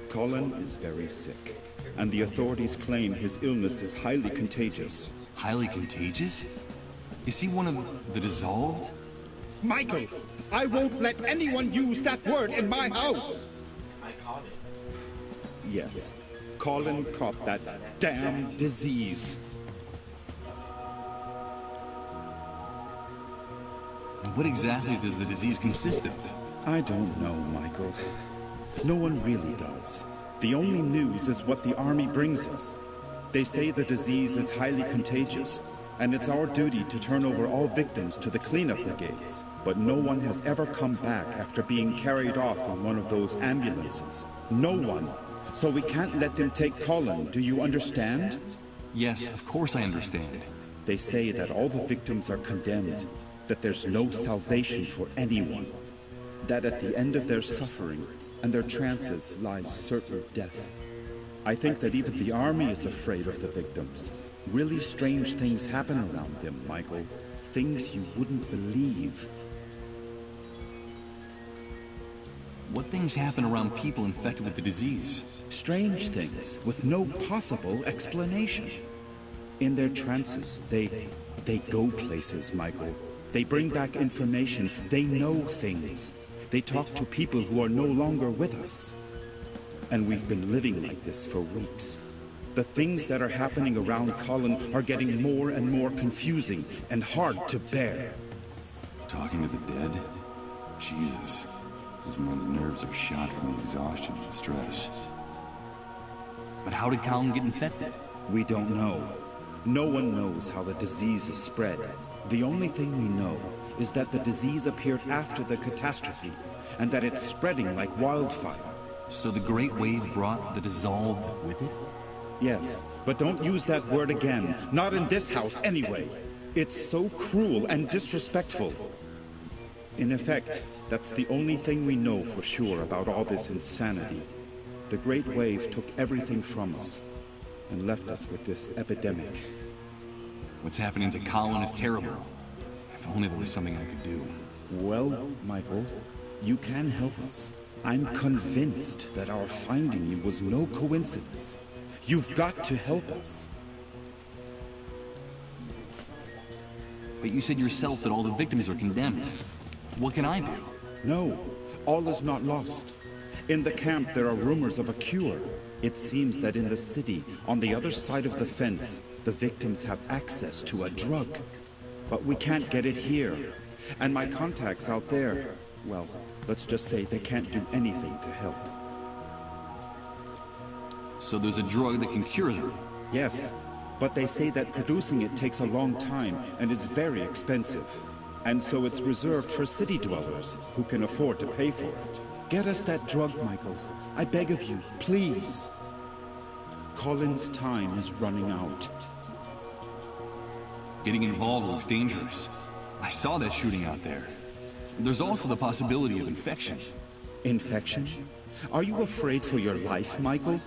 Colin is very sick, and the authorities claim his illness is highly contagious. Highly contagious? Is he one of the dissolved? Michael, I won't let anyone use that word in my house! I caught it. Yes, Colin caught that damn disease. And what exactly does the disease consist of? I don't know, Michael. No one really does. The only news is what the army brings us. They say the disease is highly contagious, and it's our duty to turn over all victims to the cleanup brigades. But no one has ever come back after being carried off in one of those ambulances. No one. So we can't let them take Colin, do you understand? Yes, of course I understand. They say that all the victims are condemned, that there's no salvation for anyone, that at the end of their suffering and their trances lies certain death. I think that even the army is afraid of the victims. Really strange things happen around them, Michael. Things you wouldn't believe. What things happen around people infected with the disease? Strange things with no possible explanation. In their trances, they go places, Michael. They bring back information. They know things. They talk to people who are no longer with us. And we've been living like this for weeks. The things that are happening around Colin are getting more and more confusing and hard to bear. Talking to the dead? Jesus. This man's nerves are shot from the exhaustion and stress. But how did Colin get infected? We don't know. No one knows how the disease is spread. The only thing we know is that the disease appeared after the catastrophe, and that it's spreading like wildfire. So the Great Wave brought the dissolved with it? Yes, but don't use that word again. Not in this house, anyway. It's so cruel and disrespectful. In effect, that's the only thing we know for sure about all this insanity. The Great Wave took everything from us and left us with this epidemic. What's happening to Colin is terrible. If only there was something I could do. Well, Michael, you can help us. I'm convinced that our finding you was no coincidence. You've got to help us. But you said yourself that all the victims are condemned. What can I do? No, all is not lost. In the camp there are rumors of a cure. It seems that in the city, on the other side of the fence, the victims have access to a drug. But we can't get it here. And my contacts out there, well, let's just say they can't do anything to help. So there's a drug that can cure them? Yes, but they say that producing it takes a long time and is very expensive. And so it's reserved for city dwellers who can afford to pay for it. Get us that drug, Michael. I beg of you, please. Colin's time is running out. Getting involved looks dangerous. I saw that shooting out there. There's also the possibility of infection. Infection? Are you afraid for your life, Michael?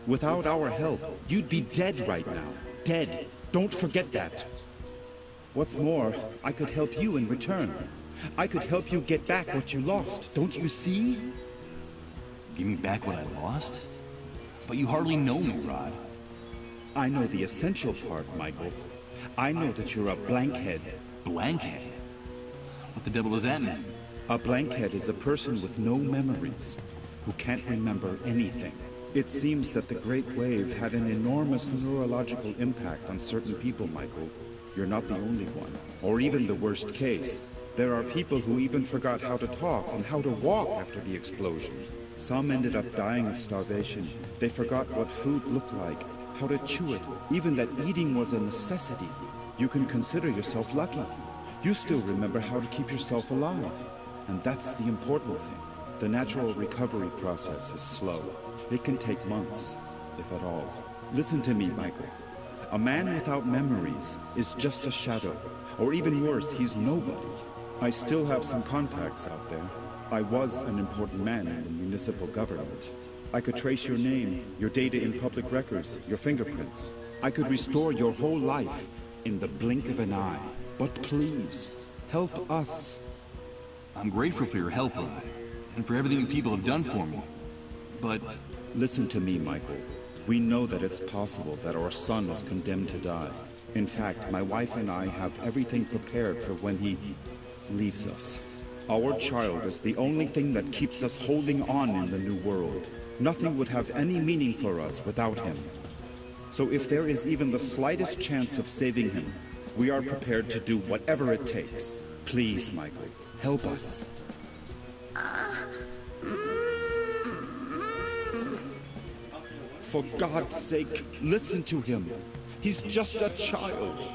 Without our help, you'd be dead right now. Dead. Don't forget that. What's more, I could help you in return. I could help you get back what you lost. Don't you see? Give me back what I lost? But you hardly know me, Rod. I know the essential part, Michael. I know that you're a blankhead. Blankhead? What the devil does that mean? A blankhead is a person with no memories, who can't remember anything. It seems that the Great Wave had an enormous neurological impact on certain people, Michael. You're not the only one, or even the worst case. There are people who even forgot how to talk and how to walk after the explosion. Some ended up dying of starvation. They forgot what food looked like, how to chew it, even that eating was a necessity. You can consider yourself lucky. You still remember how to keep yourself alive. And that's the important thing. The natural recovery process is slow. It can take months, if at all. Listen to me, Michael. A man without memories is just a shadow. Or even worse, he's nobody. I still have some contacts out there. I was an important man in the municipal government. I could trace your name, your data in public records, your fingerprints. I could restore your whole life in the blink of an eye. But please, help us. I'm grateful for your help, Rod, and for everything you people have done for me. But... Listen to me, Michael. We know that it's possible that our son is condemned to die. In fact, my wife and I have everything prepared for when he leaves us. Our child is the only thing that keeps us holding on in the new world. Nothing would have any meaning for us without him. So if there is even the slightest chance of saving him, we are prepared to do whatever it takes. Please, Michael, help us. For God's sake, listen to him. He's just a child.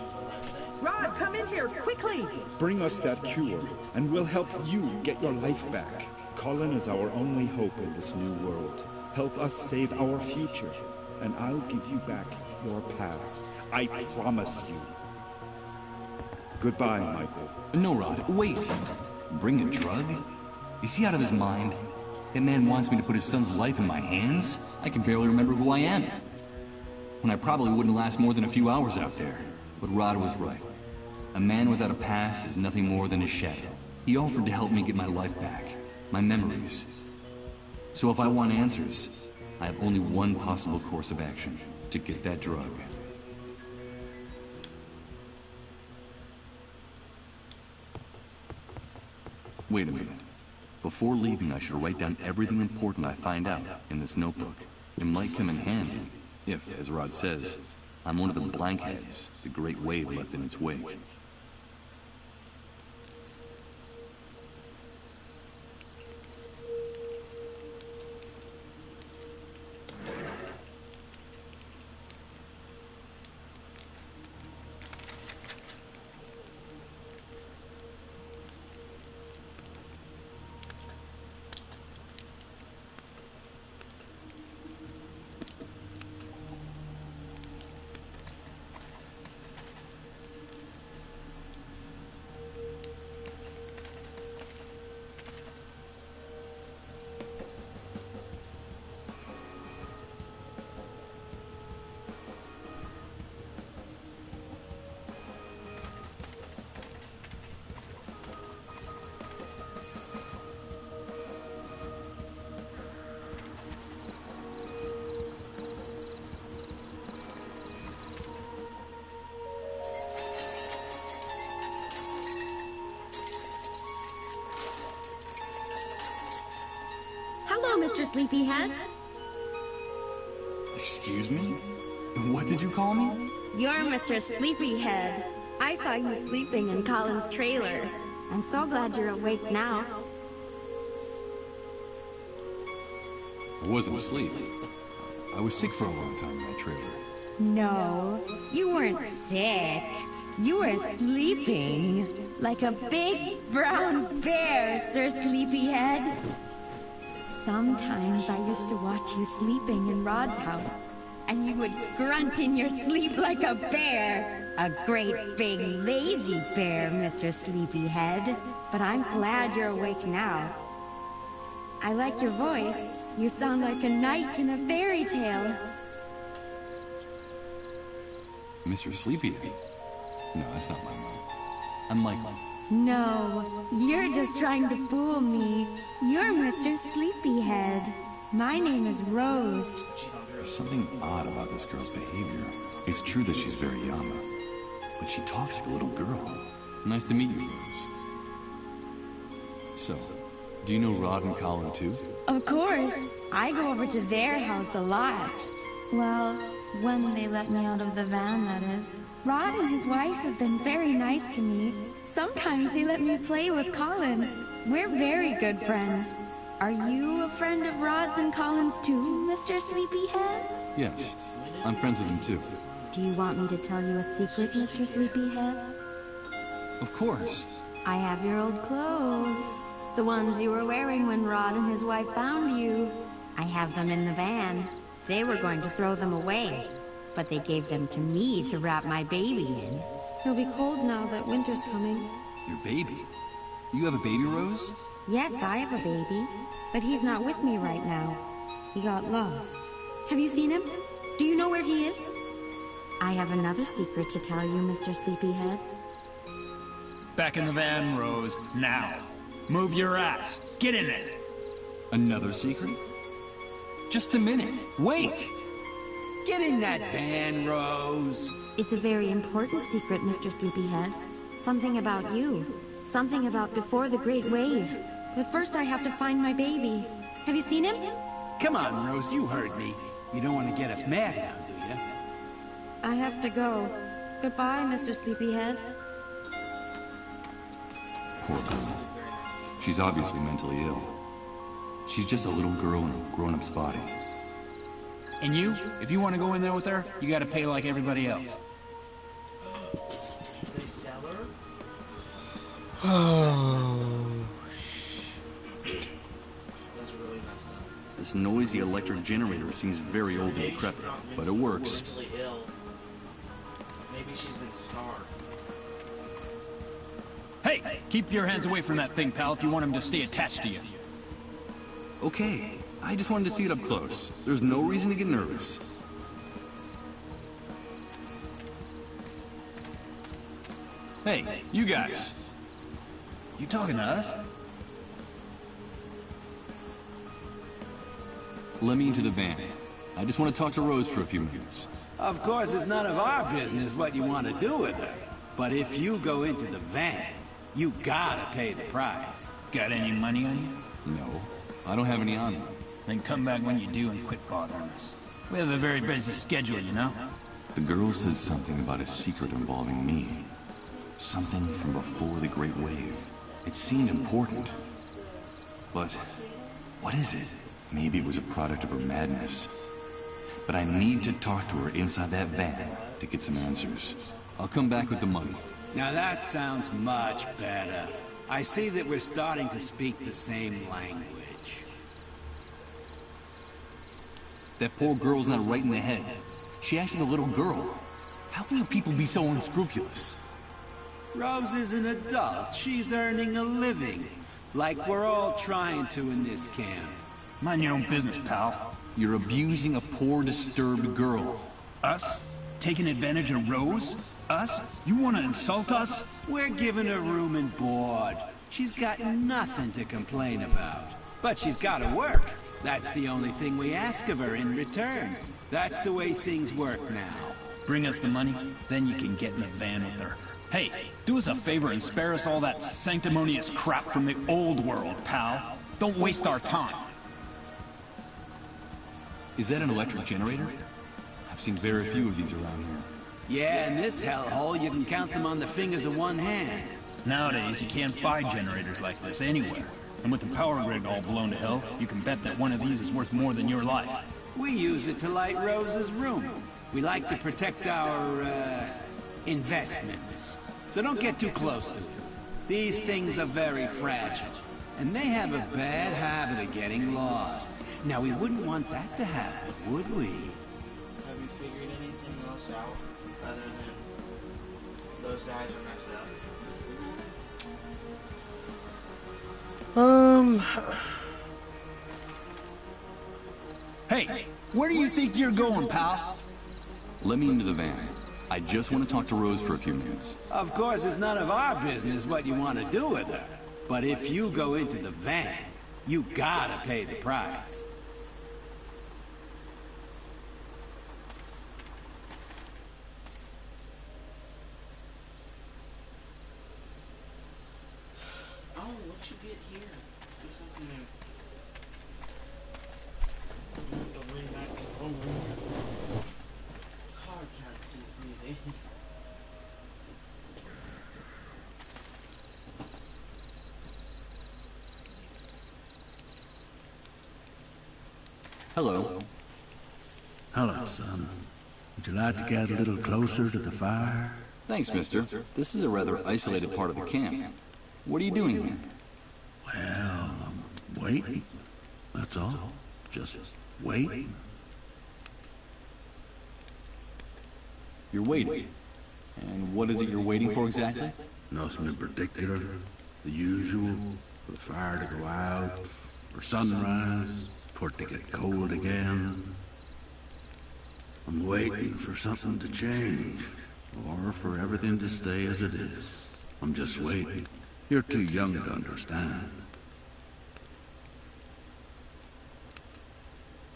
Rod, come in here, quickly! Bring us that cure, and we'll help you get your life back. Colin is our only hope in this new world. Help us save our future, and I'll give you back your past. I promise you. Goodbye, Michael. No, Rod, wait. Bring a drug? Is he out of his mind? That man wants me to put his son's life in my hands? I can barely remember who I am. And I probably wouldn't last more than a few hours out there. But Rod was right. A man without a past is nothing more than a shadow. He offered to help me get my life back, my memories. So if I want answers, I have only one possible course of action: to get that drug. Wait a minute. Before leaving, I should write down everything important I find out in this notebook. It might come in handy if, as Rod says, I'm one of the blankheads the Great Wave left in its wake. Hello, Mr. Sleepyhead. Excuse me? What did you call me? You're Mr. Sleepyhead. I saw you sleeping in Colin's trailer. I'm so glad you're awake now. I wasn't asleep. I was sick for a long time in that trailer. No, you weren't sick. You were sleeping. Like a big brown bear, Sir Sleepyhead. Sometimes I used to watch you sleeping in Rod's house, and you would grunt in your sleep like a bear. A great big lazy bear, Mr. Sleepyhead. But I'm glad you're awake now. I like your voice. You sound like a knight in a fairy tale. Mr. Sleepyhead? No, that's not my name. I'm Michael. No, you're just trying to fool me. You're Mr. Sleepyhead. My name is Rose. There's something odd about this girl's behavior. It's true that she's very young, but she talks like a little girl. Nice to meet you, Rose. So, do you know Rod and Colin too? Of course. I go over to their house a lot. Well, when they let me out of the van, that is. Rod and his wife have been very nice to me. Sometimes they let me play with Colin. We're very good friends. Are you a friend of Rod's and Colin's too, Mr. Sleepyhead? Yes, I'm friends with them too. Do you want me to tell you a secret, Mr. Sleepyhead? Of course. I have your old clothes. The ones you were wearing when Rod and his wife found you. I have them in the van. They were going to throw them away, but they gave them to me to wrap my baby in. He'll be cold now that winter's coming. Your baby? You have a baby, Rose? Yes, I have a baby, but he's not with me right now. He got lost. Have you seen him? Do you know where he is? I have another secret to tell you, Mr. Sleepyhead. Back in the van, Rose, now. Move your ass. Get in there. Another secret? Just a minute. Wait! Get in that van, Rose. It's a very important secret, Mr. Sleepyhead. Something about you. Something about before the Great Wave. But first I have to find my baby. Have you seen him? Come on, Rose, you heard me. You don't want to get us mad now, do you? I have to go. Goodbye, Mr. Sleepyhead. Poor girl. She's obviously mentally ill. She's just a little girl in a grown-up's body. And you, if you want to go in there with her, you gotta pay like everybody else. This noisy electric generator seems very old and decrepit, but it works. Maybe she's been scarred. Hey, keep your hands away from that thing, pal, if you want him to stay attached to you. Okay, I just wanted to see it up close. There's no reason to get nervous. Hey, you guys. You talking to us? Let me into the van. I just want to talk to Rose for a few minutes. Of course, it's none of our business what you want to do with her. But if you go into the van, you gotta pay the price. Got any money on you? No, I don't have any on me. Then come back when you do and quit bothering us. We have a very busy schedule, you know? The girl said something about a secret involving me. Something from before the Great Wave. It seemed important. But what is it? Maybe it was a product of her madness. But I need to talk to her inside that van to get some answers. I'll come back with the money. Now that sounds much better. I see that we're starting to speak the same language. That poor girl's not right in the head. She acted a little girl. How can you people be so unscrupulous? Rose is an adult. She's earning a living. Like we're all trying to in this camp. Mind your own business, pal. You're abusing a poor, disturbed girl. Us? Taking advantage of Rose? Us? You want to insult us? We're giving her room and board. She's got nothing to complain about. But she's got to work. That's the only thing we ask of her in return. That's the way things work now. Bring us the money, then you can get in the van with her. Hey, do us a favor and spare us all that sanctimonious crap from the old world, pal. Don't waste our time. Is that an electric generator? I've seen very few of these around here. Yeah, in this hellhole, you can count them on the fingers of one hand. Nowadays, you can't buy generators like this anywhere. And with the power grid all blown to hell, you can bet that one of these is worth more than your life. We use it to light Rose's room. We like to protect our, investments. So don't get too close to it. These things are very fragile, and they have a bad habit of getting lost. Now, we wouldn't want that to happen, would we? Have you figured anything else out other than those guys are messed up. Hey, where do you think you're going, pal? Let me into the van. I just want to talk to Rose for a few minutes. Of course, it's none of our business what you want to do with her. But if you go into the van, you gotta pay the price. Oh, what you get here? This is new. The ring back to home. Card can't see breathing. Hello. Hello, son. Would you like to get a little closer to the fire? Thanks, mister. This is a rather isolated part of the camp. What are you doing here? Well, I'm waiting. That's all. Just waiting. You're waiting. And what is it you're waiting for exactly? Nothing in particular. The usual. For the fire to go out. For sunrise. For it to get cold again. I'm waiting for something to change. Or for everything to stay as it is. I'm just waiting. You're too young to understand.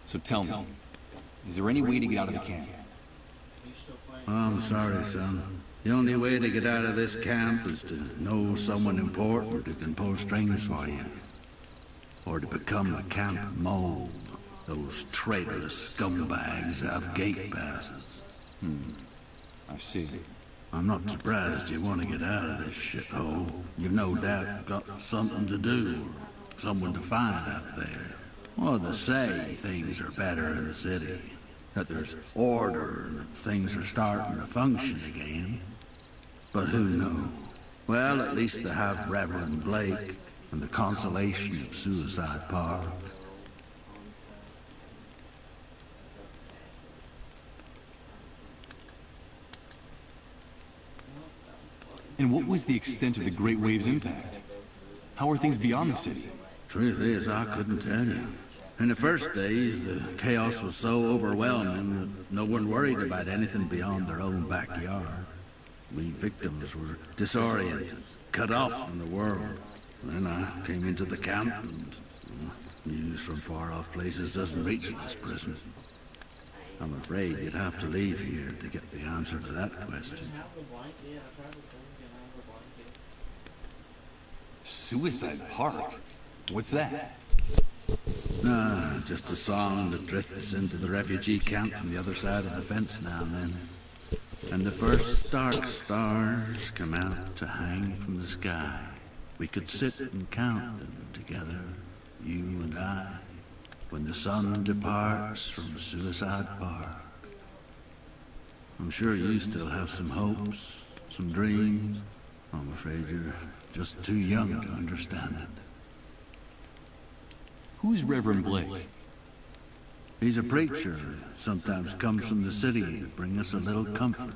So tell me, is there any way to get out of the camp? I'm sorry, son. The only way to get out of this camp is to know someone important who can pull strings for you. Or to become a camp mole. Those traitorous scumbags have gate passes. I see. I'm not surprised you want to get out of this shithole. You've no doubt got something to do, or someone to find out there. Well, they say things are better in the city. That there's order and that things are starting to function again. But who knows? Well, at least they have Reverend Blake and the consolation of Suicide Park. And what was the extent of the Great Wave's impact? How are things beyond the city? Truth is, I couldn't tell you. In the first days, the chaos was so overwhelming that no one worried about anything beyond their own backyard. We victims were disoriented, cut off from the world. Then I came into the camp, and news from far-off places doesn't reach this prison. I'm afraid you'd have to leave here to get the answer to that question. Suicide Park? What's that? Nah, just a song that drifts into the refugee camp from the other side of the fence now and then. And the first dark stars come out to hang from the sky. We could sit and count them together, you and I, when the sun departs from Suicide Park. I'm sure you still have some hopes, some dreams. I'm afraid you're just too young to understand it. Who's Reverend Blake? He's a preacher who sometimes comes from the city to bring us a little comfort.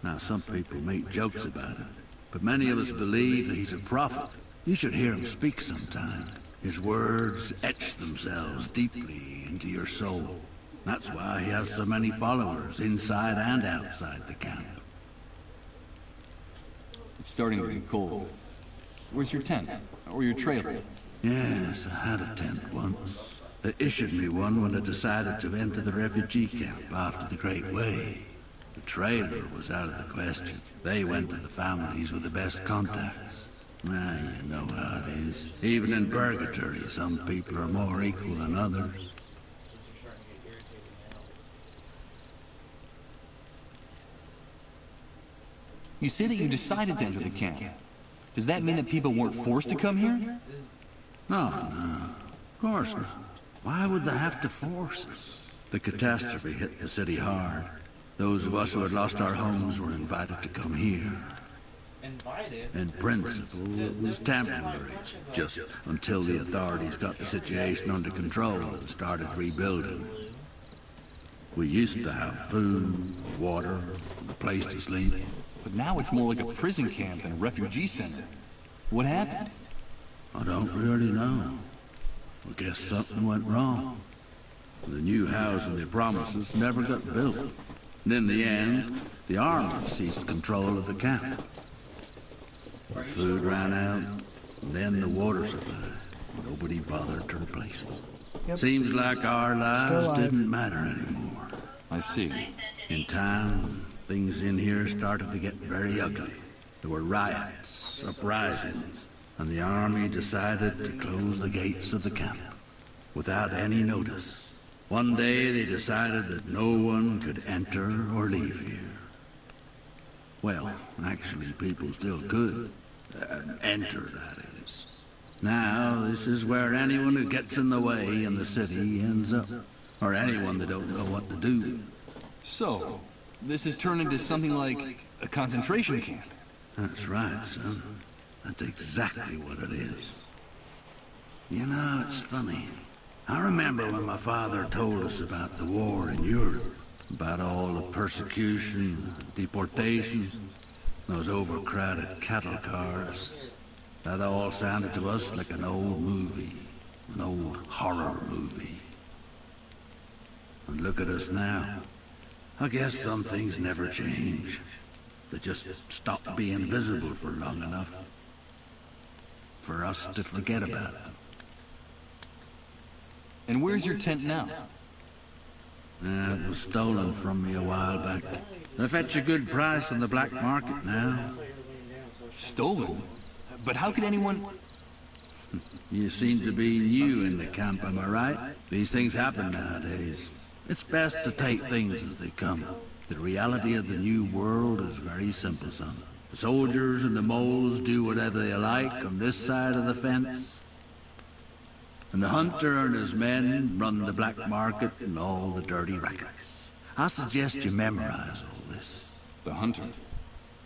Now, some people make jokes about it, but many of us believe that he's a prophet. You should hear him speak sometime. His words etch themselves deeply into your soul. That's why he has so many followers inside and outside the camp. It's starting to get cold. Where's your tent? Or your trailer? Yes, I had a tent once. They issued me one when I decided to enter the refugee camp after the Great Wave. The trailer was out of the question. They went to the families with the best contacts. Ah, you know how it is. Even in purgatory, some people are more equal than others. You say that you decided to enter the camp. Does that mean that people weren't forced to come here? No, of course not. Why would they have to force us? The catastrophe hit the city hard. Those of us who had lost our homes were invited to come here. In principle, it was temporary, just until the authorities got the situation under control and started rebuilding. We used to have food, water, and a place to sleep. But now it's more like a prison camp than a refugee center. What happened? I don't really know. I guess something went wrong. The new housing they promised us never got built. And in the end, the army seized control of the camp. The food ran out, and then the water supply. Nobody bothered to replace them. Yep. Seems like our lives didn't matter anymore. I see. In time, things in here started to get very ugly. There were riots, uprisings, and the army decided to close the gates of the camp without any notice. One day they decided that no one could enter or leave here. Well, actually, people still could. Enter, that is. Now, this is where anyone who gets in the way in the city ends up. Or anyone they don't know what to do with. So, this has turned into something like a concentration camp. That's right, son. That's exactly what it is. You know, it's funny. I remember when my father told us about the war in Europe. About all the persecution, deportations, those overcrowded cattle cars. That all sounded to us like an old movie. An old horror movie. And look at us now. I guess some things never change. They just stop being visible for long enough for us to forget about them. And where's your tent now? It was stolen from me a while back. They fetch a good price on the black market now. Stolen? But how could anyone... You seem to be new in the camp, am I right? These things happen nowadays. It's best to take things as they come. The reality of the new world is very simple, son. The soldiers and the moles do whatever they like on this side of the fence. And the hunter and his men run the black market and all the dirty rackets. I suggest you memorize all this. The hunter?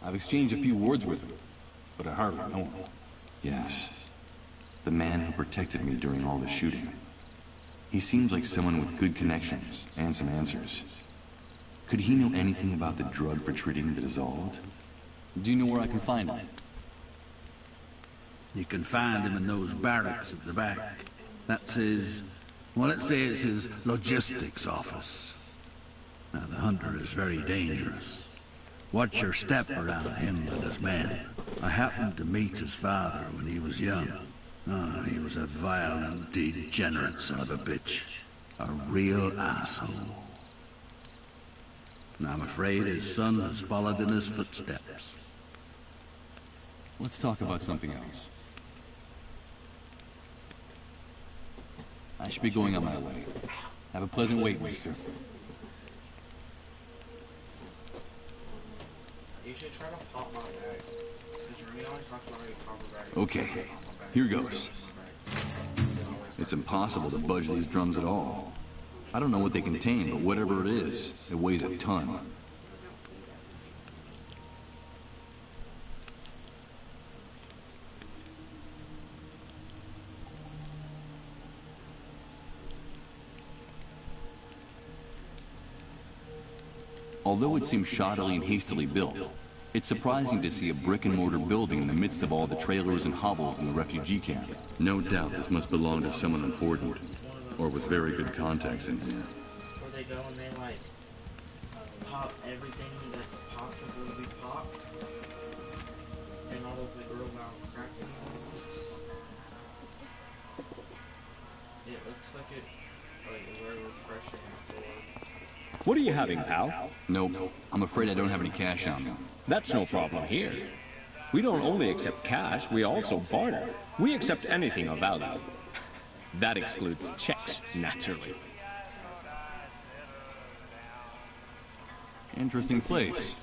I've exchanged a few words with him, but I hardly know him. Yes. The man who protected me during all the shooting. He seems like someone with good connections and some answers. Could he know anything about the drug for treating the dissolved? Do you know where I can find him? You can find him in those barracks at the back. That's his... well, let's say it's his logistics office. Now, the hunter is very dangerous. Watch your step around him and his men. I happened to meet his father when he was young. Oh, he was a violent, degenerate son of a bitch. A real asshole. And I'm afraid his son has followed in his footsteps. Let's talk about something else. I should be going on my way. Have a pleasant wait, mister. You should try to pop my bag. Because Remy always talks about how you pop a bag. Okay, here goes. It's impossible to budge these drums at all. I don't know what they contain, but whatever it is, it weighs a ton. Although it seems shoddily and hastily built, it's surprising to see a brick-and-mortar building in the midst of all the trailers and hovels in the refugee camp. No doubt this must belong to someone important, or with very good contacts in here. Where they go and they like pop everything that's possible to be popped, and all those girls out cracking. It looks like it, like very refreshing afterward. What are you having, pal? Nope. I'm afraid I don't have any cash on me. That's no problem here. We don't only accept cash, we also barter. We accept anything of value. That excludes checks, naturally. Interesting place.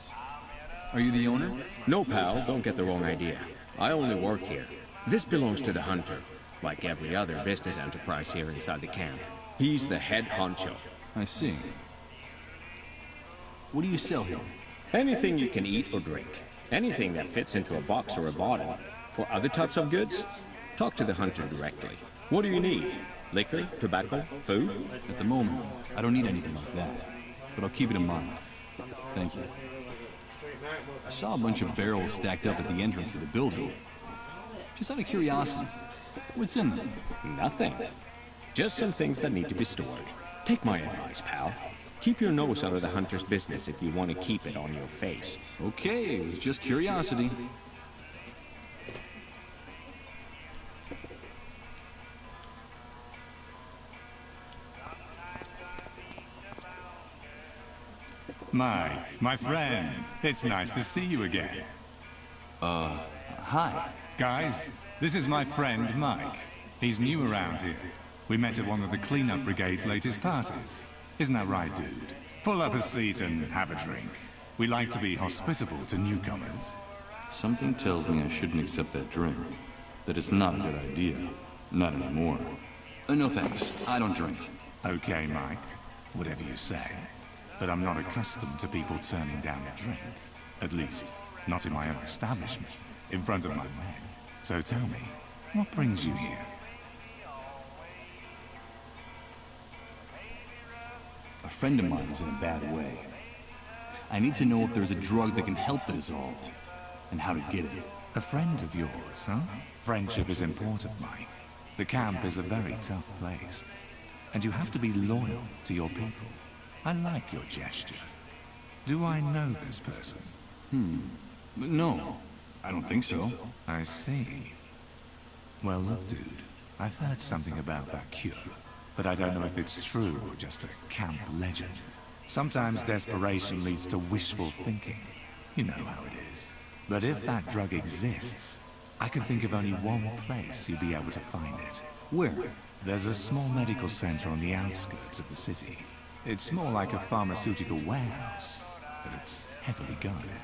Are you the owner? No, pal, don't get the wrong idea. I only work here. This belongs to the hunter, like every other business enterprise here inside the camp. He's the head honcho. I see. What do you sell here? Anything you can eat or drink. Anything that fits into a box or a bottle. For other types of goods, talk to the hunter directly. What do you need? Liquor, tobacco, food? At the moment, I don't need anything like that. But I'll keep it in mind. Thank you. I saw a bunch of barrels stacked up at the entrance to the building. Just out of curiosity, what's in them? Nothing. Just some things that need to be stored. Take my advice, pal. Keep your nose out of the hunter's business if you want to keep it on your face. Okay, it was just curiosity. Mike, my friend, it's nice to see you again. Hi. Guys, this is my friend Mike. He's new around here. We met at one of the cleanup brigade's latest parties. Isn't that right, dude? Pull up a seat and have a drink. We like to be hospitable to newcomers. Something tells me I shouldn't accept that drink. That it's not a good idea. Not anymore. No thanks. I don't drink. Okay, Mike. Whatever you say. But I'm not accustomed to people turning down a drink. At least, not in my own establishment, in front of my men. So tell me, what brings you here? A friend of mine is in a bad way. I need to know if there's a drug that can help the dissolved, and how to get it. A friend of yours, huh? Friendship is important, Mike. The camp is a very tough place, and you have to be loyal to your people. I like your gesture. Do I know this person? No, I don't think so. I see. Well, look, dude, I've heard something about that cure, but I don't know if it's true or just a camp legend. Sometimes desperation leads to wishful thinking. You know how it is. But if that drug exists, I can think of only one place you'll be able to find it. Where? There's a small medical center on the outskirts of the city. It's more like a pharmaceutical warehouse, but it's heavily guarded.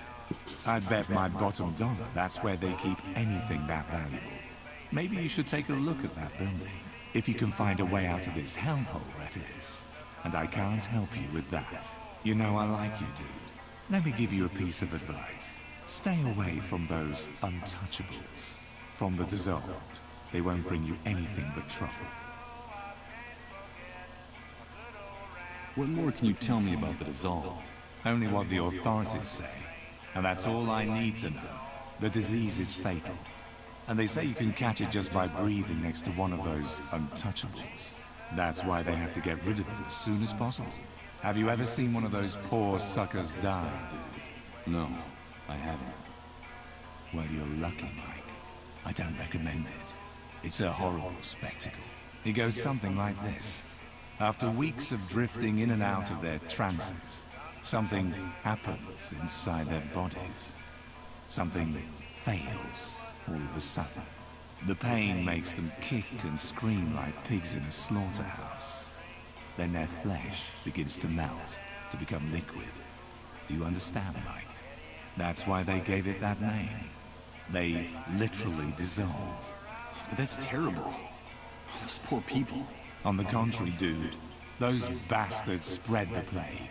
I'd bet my bottom dollar that's where they keep anything that valuable. Maybe you should take a look at that building, if you can find a way out of this hellhole, that is. And I can't help you with that. You know I like you, dude. Let me give you a piece of advice. Stay away from those untouchables. From the dissolved. They won't bring you anything but trouble. What more can you tell me about the dissolved? Only what the authorities say. And that's all I need to know. The disease is fatal. And they say you can catch it just by breathing next to one of those untouchables. That's why they have to get rid of them as soon as possible. Have you ever seen one of those poor suckers die, dude? No, I haven't. Well, you're lucky, Mike. I don't recommend it. It's a horrible spectacle. It goes something like this. After weeks of drifting in and out of their trances, something happens inside their bodies. Something fails all of a sudden. The pain makes them kick and scream like pigs in a slaughterhouse. Then their flesh begins to melt, to become liquid. Do you understand, Mike? That's why they gave it that name. They literally dissolve. But that's terrible. Those poor people. On the contrary, dude, those bastards spread the plague.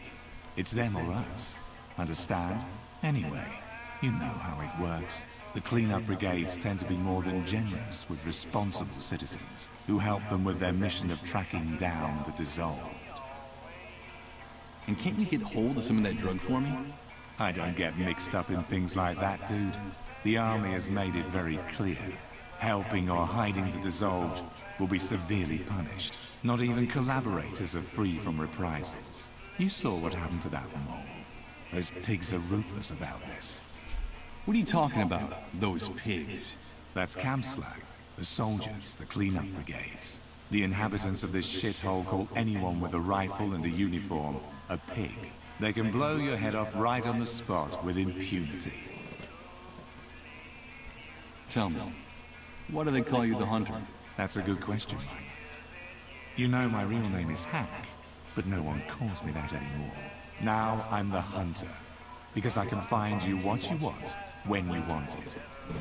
It's them or us. Understand? Anyway, you know how it works. The cleanup brigades tend to be more than generous with responsible citizens who help them with their mission of tracking down the dissolved. And can't you get hold of some of that drug for me? I don't get mixed up in things like that, dude. The army has made it very clear. Helping or hiding the dissolved will be severely punished. Not even collaborators are free from reprisals. You saw what happened to that mole. Those pigs are ruthless about this. What are you talking about, those pigs? That's camp slang. The soldiers, the cleanup brigades. The inhabitants of this shithole call anyone with a rifle and a uniform a pig. They can blow your head off right on the spot with impunity. Tell me, why do they call you the Hunter? That's a good question, Mike. You know my real name is Hank, but no one calls me that anymore. Now I'm the Hunter, because I can find you what you want, when you want it.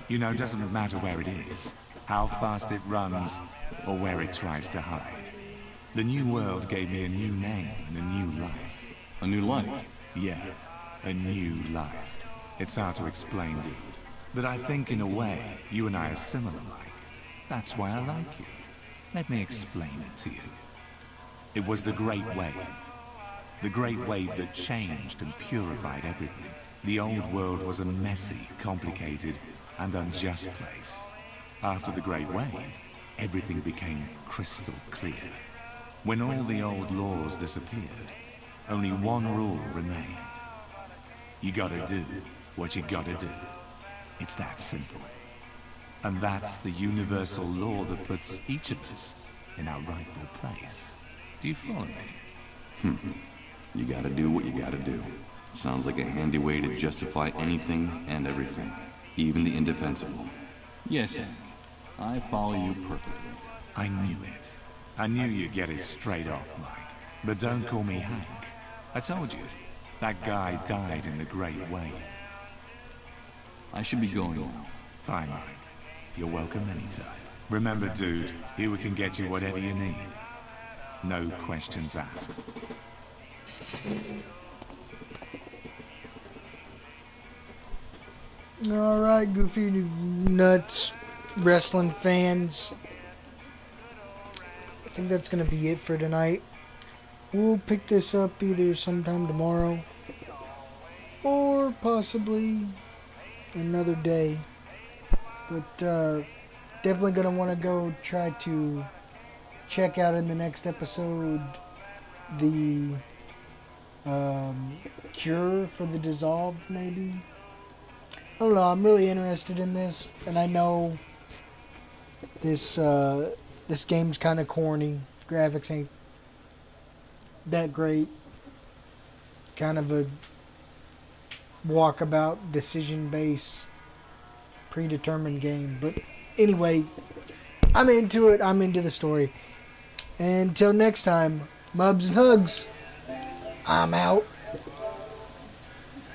You know, it doesn't matter where it is, how fast it runs, or where it tries to hide. The new world gave me a new name and a new life. A new life? Yeah, a new life. It's hard to explain, dude. But I think in a way, you and I are similar, Mike. That's why I like you. Let me explain it to you. It was the Great Wave. The Great Wave that changed and purified everything. The old world was a messy, complicated, and unjust place. After the Great Wave, everything became crystal clear. When all the old laws disappeared, only one rule remained. You gotta do what you gotta do. It's that simple. And that's the universal law that puts each of us in our rightful place. Do you follow me? You gotta do what you gotta do. Sounds like a handy way to justify anything and everything, even the indefensible. Yes, Hank. I follow you perfectly. I knew it. I knew you'd get it straight off, Mike. But don't call me Hank. I told you, that guy died in the Great Wave. I should be going now. Fine, Mike. You're welcome anytime. Remember, dude, here we can get you whatever you need. No questions asked. Alright, Goofy Nuts wrestling fans. I think that's going to be it for tonight. We'll pick this up either sometime tomorrow or possibly another day. But definitely going to want to go try to check out in the next episode the cure for the dissolved, maybe. I don't know, I'm really interested in this, and I know this this game's kind of corny. Graphics ain't that great. Kind of a walkabout, decision-based, predetermined game. But anyway, I'm into it. I'm into the story. Until next time, Mubs and Hugs, I'm out.